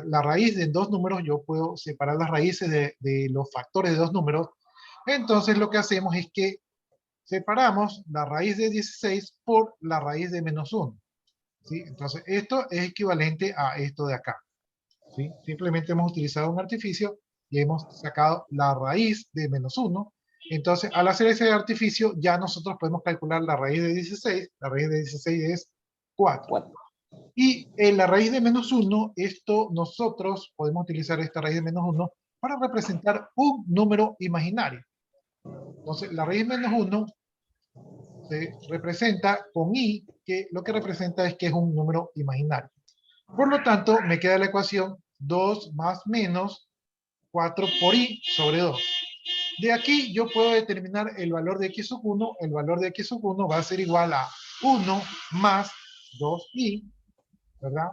La raíz de dos números, yo puedo separar las raíces de los factores de dos números. Entonces lo que hacemos es que separamos la raíz de 16 por la raíz de menos 1. ¿Sí? Entonces esto es equivalente a esto de acá. ¿Sí? Simplemente hemos utilizado un artificio y hemos sacado la raíz de menos 1. Entonces, al hacer ese artificio, ya nosotros podemos calcular la raíz de 16. La raíz de 16 es 4. Y en la raíz de menos 1, nosotros podemos utilizar esta raíz de menos 1 para representar un número imaginario. Entonces, la raíz de menos 1 se representa con i, que lo que representa es que es un número imaginario. Por lo tanto, me queda la ecuación 2 más menos 4 por i sobre 2. De aquí yo puedo determinar el valor de x sub 1. El valor de x sub 1 va a ser igual a 1 más 2i, ¿verdad?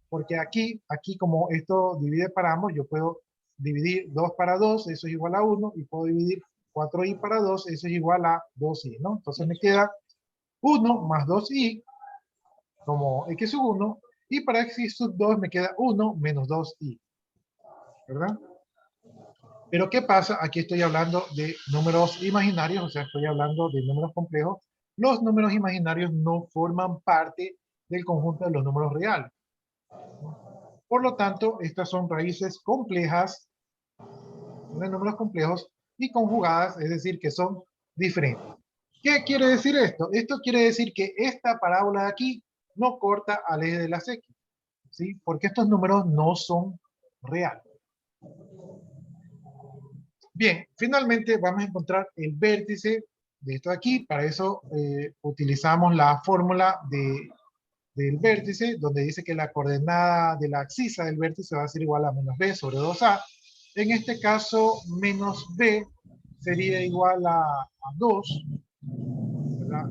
Porque aquí como esto divide para ambos, yo puedo dividir 2 para 2, eso es igual a 1, y puedo dividir 4i para 2, eso es igual a 2i, ¿no? Entonces me queda 1 más 2i como x sub 1, y para x sub 2 me queda 1 menos 2i, ¿verdad? Pero ¿qué pasa? Aquí estoy hablando de números imaginarios, o sea, estoy hablando de números complejos. Los números imaginarios no forman parte del conjunto de los números reales. Por lo tanto, estas son raíces complejas de números complejos y conjugadas, es decir, que son diferentes. ¿Qué quiere decir esto? Esto quiere decir que esta parábola de aquí no corta al eje de las X, ¿sí? Porque estos números no son reales. Bien, finalmente vamos a encontrar el vértice de esto de aquí. Para eso utilizamos la fórmula del vértice, donde dice que la coordenada de la abscisa del vértice va a ser igual a menos b sobre 2a. En este caso, menos b sería igual a 2, ¿verdad?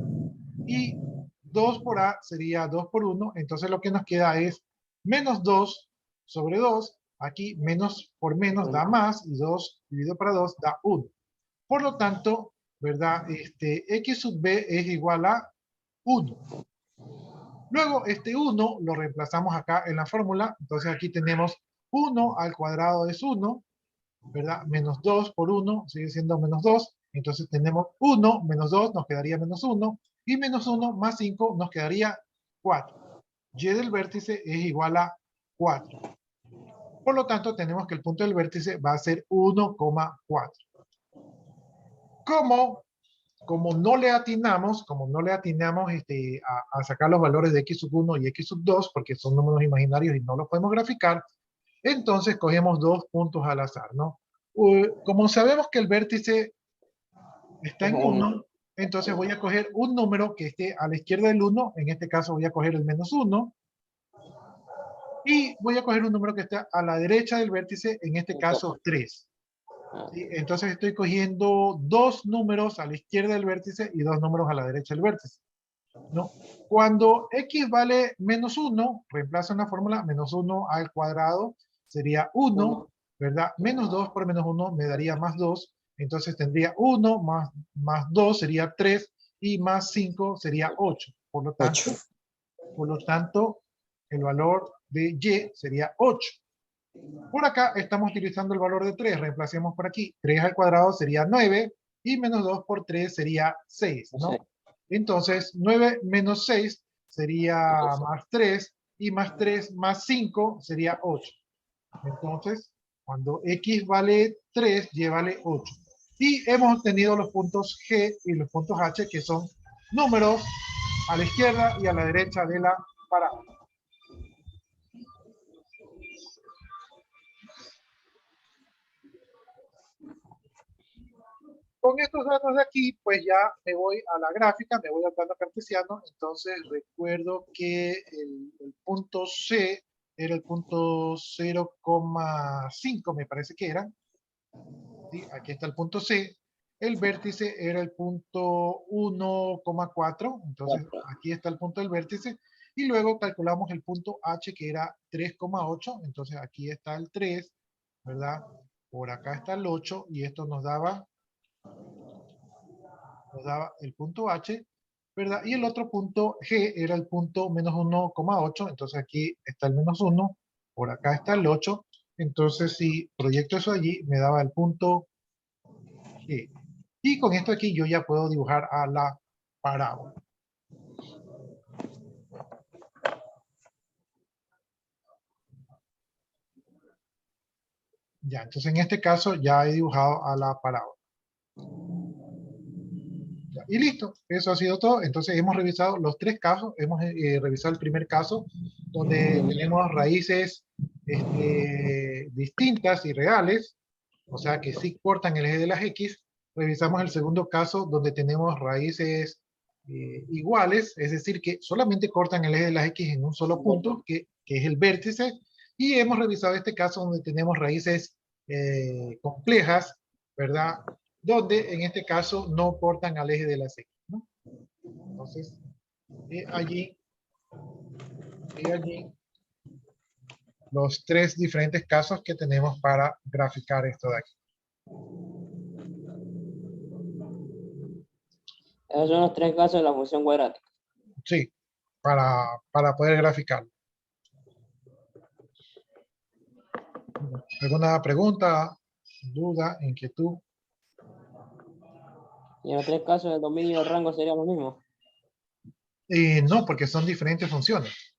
Y 2 por a sería 2 por 1, entonces lo que nos queda es menos 2 sobre 2, aquí menos por menos da más, y 2 dividido para 2 da 1. Por lo tanto, ¿verdad? X sub b es igual a 1. Luego, este 1 lo reemplazamos acá en la fórmula, entonces aquí tenemos 1 al cuadrado es 1, ¿verdad? Menos 2 por 1 sigue siendo menos 2, entonces tenemos 1 menos 2 nos quedaría menos 1, y menos 1 más 5 nos quedaría 4. Y del vértice es igual a 4. Por lo tanto, tenemos que el punto del vértice va a ser 1,4. Como no le atinamos a sacar los valores de x sub 1 y x sub 2, porque son números imaginarios y no los podemos graficar, entonces cogemos dos puntos al azar, ¿no? Como sabemos que el vértice está en 1, entonces voy a coger un número que esté a la izquierda del 1, en este caso voy a coger el menos 1, y voy a coger un número que está a la derecha del vértice, en este caso 3. ¿Sí? Entonces estoy cogiendo dos números a la izquierda del vértice y dos números a la derecha del vértice, ¿no? Cuando x vale menos 1, reemplazo en la fórmula menos 1 al cuadrado, sería 1, ¿verdad? Menos 2 por menos 1 me daría más 2, entonces tendría 1 más 2 sería 3, y más 5 sería 8. Por lo tanto, el valor de y sería 8. Por acá estamos utilizando el valor de 3, reemplacemos por aquí. 3 al cuadrado sería 9, y menos 2 por 3 sería 6, ¿no? Entonces, 9 menos 6 sería más 3, y más 3 más 5 sería 8. Entonces, cuando x vale 3, y vale 8. Y hemos obtenido los puntos G y los puntos H, que son números a la izquierda y a la derecha de la parábola. Con estos datos de aquí, pues ya me voy a la gráfica, me voy al plano cartesiano. Entonces recuerdo que el punto C era el punto 0,5, me parece que era. ¿Sí? Aquí está el punto C. El vértice era el punto 1,4. Entonces aquí está el punto del vértice. Y luego calculamos el punto H, que era 3,8. Entonces aquí está el 3, ¿verdad? Por acá está el 8, y esto nos daba el punto H, ¿verdad? Y el otro punto G era el punto menos 1,8, entonces aquí está el menos 1, por acá está el 8, entonces si proyecto eso allí, me daba el punto G. Y con esto aquí yo ya puedo dibujar a la parábola. Ya, entonces en este caso ya he dibujado a la parábola. Y listo, eso ha sido todo. Entonces hemos revisado los tres casos. Hemos revisado el primer caso, donde tenemos raíces distintas y reales, o sea que sí cortan el eje de las X. Revisamos el segundo caso, donde tenemos raíces iguales, es decir, que solamente cortan el eje de las X en un solo punto, que es el vértice, y hemos revisado este caso donde tenemos raíces complejas, ¿verdad? Donde en este caso no cortan al eje de las X, ¿no? Entonces, allí los tres diferentes casos que tenemos para graficar esto de aquí. Esos son los tres casos de la función cuadrática. Sí, para poder graficarlo. ¿Alguna pregunta, duda, inquietud? Y en los tres casos el dominio y el rango serían los mismos. No, porque son diferentes funciones.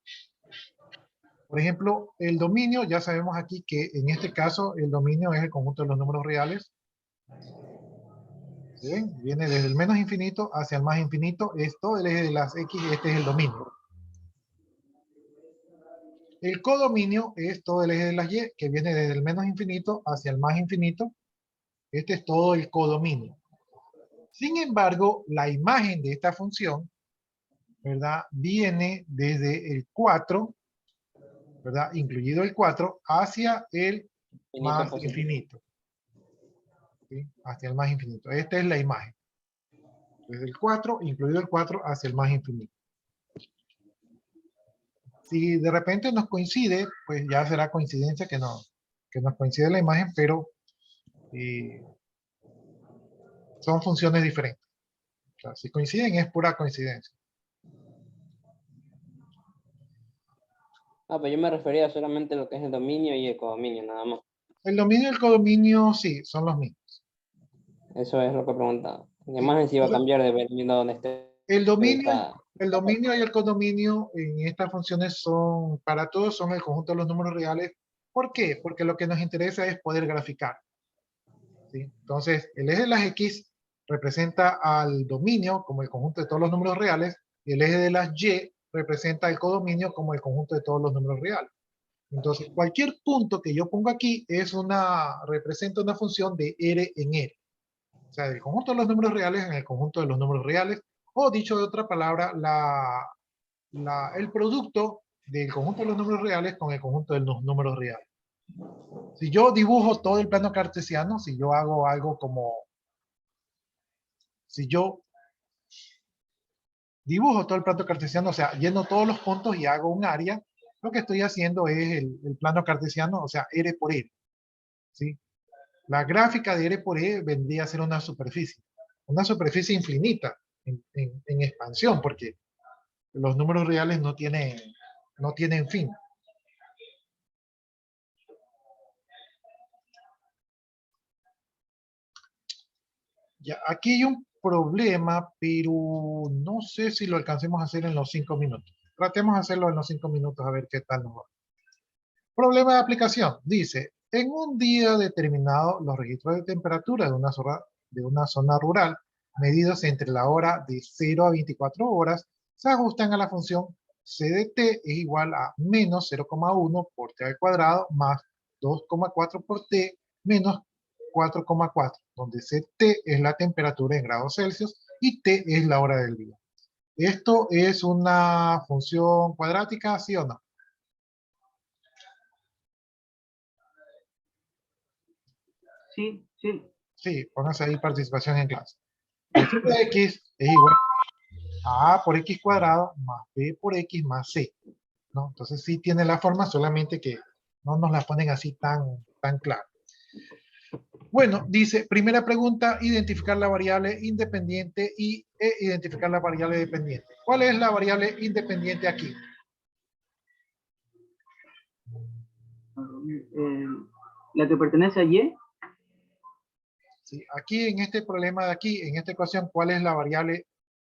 Por ejemplo, el dominio, ya sabemos aquí que en este caso el dominio es el conjunto de los números reales. ¿Sí ven? Viene desde el menos infinito hacia el más infinito. Es todo el eje de las X, este es el dominio. El codominio es todo el eje de las Y, que viene desde el menos infinito hacia el más infinito. Este es todo el codominio. Sin embargo, la imagen de esta función, ¿verdad? Viene desde el 4, ¿verdad? Incluido el 4, hacia el más infinito. ¿Sí? Hacia el más infinito. Esta es la imagen. Desde el 4, incluido el 4, hacia el más infinito. Si de repente nos coincide, pues ya será coincidencia que nos coincide la imagen, pero son funciones diferentes. O sea, si coinciden es pura coincidencia. Ah, pues yo me refería solamente a lo que es el dominio y el codominio, nada más. El dominio y el codominio, sí, son los mismos. Eso es lo que preguntaba. La imagen sí va a cambiar dependiendo de donde esté El ubicada. dominio y el codominio en estas funciones son, para todos, son el conjunto de los números reales. ¿Por qué? Porque lo que nos interesa es poder graficar. ¿Sí? Entonces, el eje de las X representa al dominio como el conjunto de todos los números reales, y el eje de las Y representa el codominio como el conjunto de todos los números reales. Entonces, cualquier punto que yo pongo aquí representa una función de R en R. O sea, del conjunto de los números reales en el conjunto de los números reales, o dicho de otra palabra, el producto del conjunto de los números reales con el conjunto de los números reales. Si yo dibujo todo el plano cartesiano, si yo hago algo como, si yo dibujo todo el plano cartesiano, o sea, lleno todos los puntos y hago un área, lo que estoy haciendo es el plano cartesiano, o sea, R por R. ¿Sí? La gráfica de R por E vendría a ser una superficie infinita en expansión, porque los números reales no tienen fin. Ya, aquí hay un problema, pero no sé si lo alcancemos a hacer en los 5 minutos. Tratemos de hacerlo en los 5 minutos a ver qué tal nos va. Problema de aplicación. Dice, en un día determinado, los registros de temperatura de una zona rural, medidos entre la hora de 0 a 24 horas, se ajustan a la función C de t es igual a menos 0,1 por t al cuadrado más 2,4 por t menos 4,4, donde Ct es la temperatura en grados Celsius y t es la hora del día. ¿Esto es una función cuadrática, sí o no? Sí, sí. Sí, pónganse ahí participación en clase. F de x es igual a por x cuadrado más b por x más c, ¿no? Entonces sí tiene la forma, solamente que no nos la ponen así tan claro. Bueno, dice, primera pregunta, identificar la variable independiente e identificar la variable dependiente. ¿Cuál es la variable independiente aquí? La que pertenece a Y. Sí, aquí en este problema de aquí, en esta ecuación, ¿cuál es la variable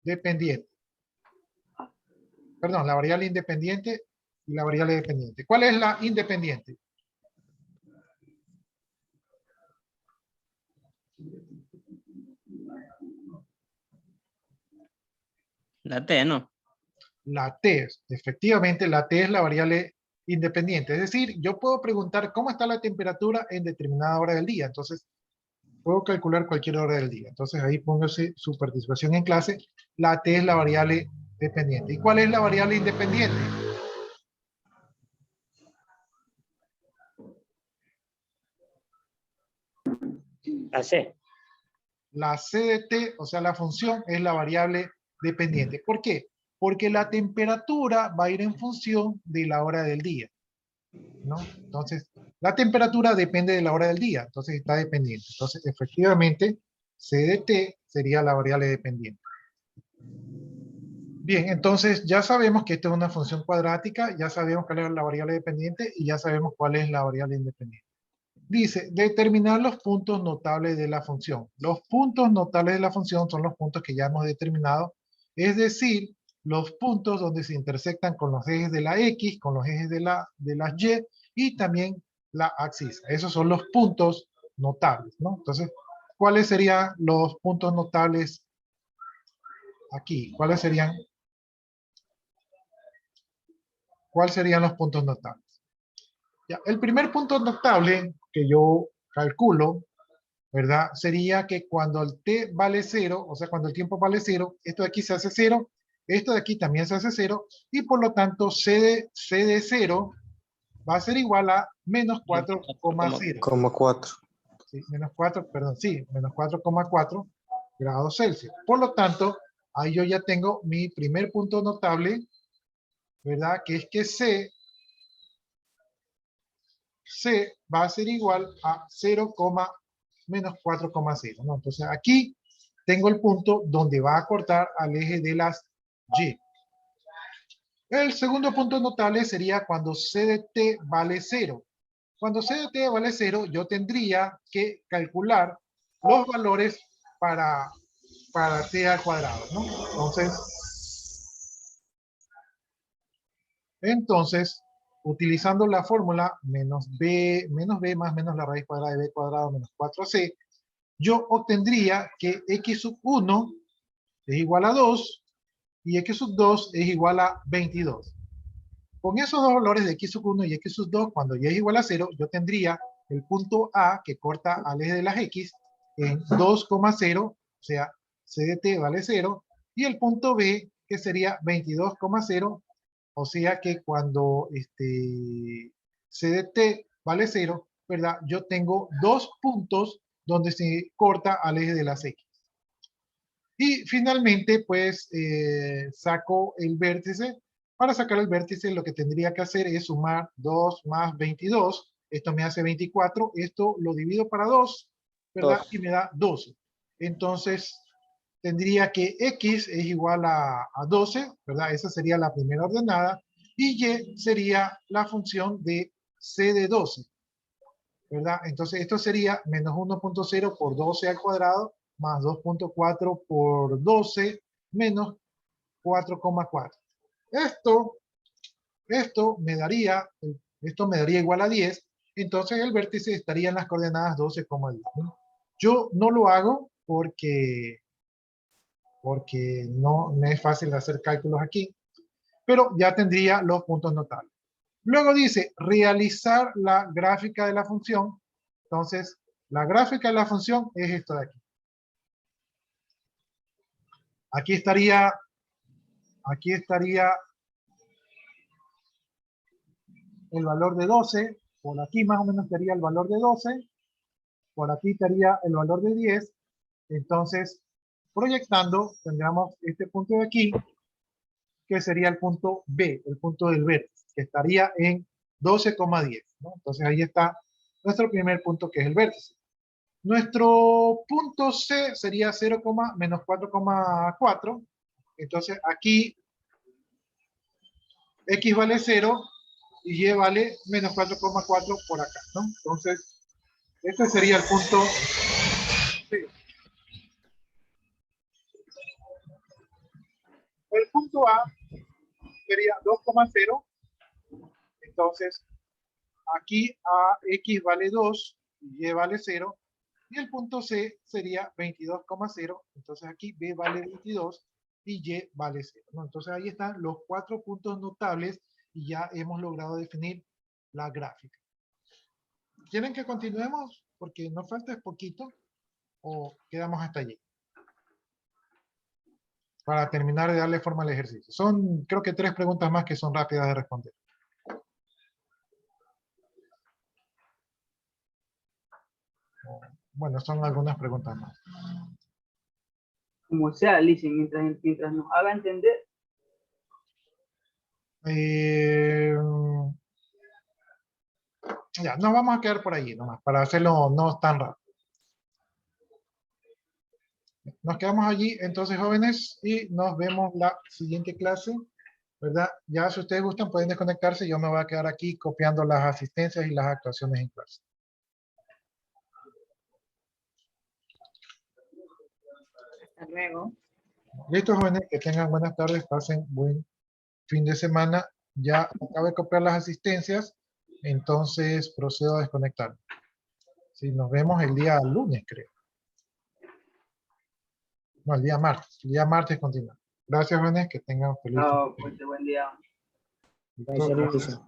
dependiente? Perdón, la variable independiente y la variable dependiente. ¿Cuál es la independiente? La T, ¿no? La T, efectivamente, la T es la variable independiente. Es decir, yo puedo preguntar cómo está la temperatura en determinada hora del día. Entonces, puedo calcular cualquier hora del día. Entonces ahí póngase su participación en clase. La T es la variable dependiente. ¿Y cuál es la variable independiente? La C. La C de T, o sea, la función, es la variable dependiente. ¿Por qué? Porque la temperatura va a ir en función de la hora del día, ¿no? Entonces, la temperatura depende de la hora del día, entonces está dependiente. Entonces, efectivamente, C de T sería la variable dependiente. Bien, entonces ya sabemos que esta es una función cuadrática, ya sabemos cuál es la variable dependiente y ya sabemos cuál es la variable independiente. Dice, determinar los puntos notables de la función. Los puntos notables de la función son los puntos que ya hemos determinado, es decir, los puntos donde se intersectan con los ejes de la X, con los ejes de las Y y también la axis. Esos son los puntos notables, ¿no? Entonces, ¿cuáles serían los puntos notables aquí? ¿Cuáles serían los puntos notables? Ya, el primer punto notable que yo calculo, ¿verdad? Sería que cuando el t vale 0, o sea, cuando el tiempo vale 0, esto de aquí se hace 0, esto de aquí también se hace 0, y por lo tanto c de 0 va a ser igual a menos 4,0. Como 4. Sí, menos 4, perdón, sí, menos 4,4 grados Celsius. Por lo tanto, ahí yo ya tengo mi primer punto notable, ¿verdad? Que es que C va a ser igual a 0, menos 4,0, ¿no? Entonces aquí tengo el punto donde va a cortar al eje de las Y. El segundo punto notable sería cuando C de T vale 0. Cuando C de T vale 0, yo tendría que calcular los valores para T al cuadrado, ¿no? Entonces, utilizando la fórmula menos b más menos la raíz cuadrada de b cuadrado menos 4c, yo obtendría que x sub 1 es igual a 2 y x sub 2 es igual a 22. Con esos dos valores de x sub 1 y x sub 2, cuando y es igual a 0, yo tendría el punto A que corta al eje de las x en 2,0, o sea, c de t vale 0, y el punto B que sería 22,0, o sea que cuando c de t vale 0, ¿verdad? Yo tengo dos puntos donde se corta al eje de las x. Y finalmente, pues, saco el vértice. Para sacar el vértice, lo que tendría que hacer es sumar 2 más 22. Esto me hace 24. Esto lo divido para 2, ¿verdad? Y me da 12. Entonces, tendría que x es igual a 12, ¿verdad? Esa sería la primera ordenada. Y y sería la función de c de 12, ¿verdad? Entonces, esto sería menos 1,0 por 12 al cuadrado más 2,4 por 12 menos 4,4. Esto me daría igual a 10, entonces el vértice estaría en las coordenadas 12,10, ¿no? Yo no lo hago porque no me es fácil hacer cálculos aquí, pero ya tendría los puntos notables. Luego dice, realizar la gráfica de la función. Entonces, la gráfica de la función es esto de aquí. Aquí estaría el valor de 12, por aquí más o menos estaría el valor de 12, por aquí estaría el valor de 10, entonces proyectando tendríamos este punto de aquí, que sería el punto B, el punto del vértice, que estaría en 12,10, ¿no? Entonces ahí está nuestro primer punto, que es el vértice. Nuestro punto C sería 0, menos 4,4, entonces aquí X vale 0 y Y vale menos 4,4 por acá, ¿no? Entonces, este sería el punto C. El punto A sería 2,0, entonces aquí a X vale 2 y Y vale 0, y el punto C sería 22,0, entonces aquí B vale 22 y Y vale 0, ¿no? Entonces ahí están los 4 puntos notables y ya hemos logrado definir la gráfica. ¿Quieren que continuemos? Porque nos falta poquito. o quedamos hasta allí? Para terminar de darle forma al ejercicio. Son, creo que 3 preguntas más que son rápidas de responder. Bueno, son algunas preguntas más. Como sea, Lice, mientras nos haga entender. Ya, nos vamos a quedar por allí nomás, para hacerlo no tan rápido. Nos quedamos allí, entonces, jóvenes, y nos vemos la siguiente clase, ¿verdad? Ya si ustedes gustan pueden desconectarse, yo me voy a quedar aquí copiando las asistencias y las actuaciones en clase. Hasta luego. Listo, jóvenes, que tengan buenas tardes, pasen buen fin de semana. Ya acabo de copiar las asistencias, entonces procedo a desconectar. Sí, nos vemos el día lunes, creo. No, el día martes. El día martes continúa. Gracias, jóvenes, que tengan feliz fin de Chao, pues, buen día. semana. Gracias, Luis.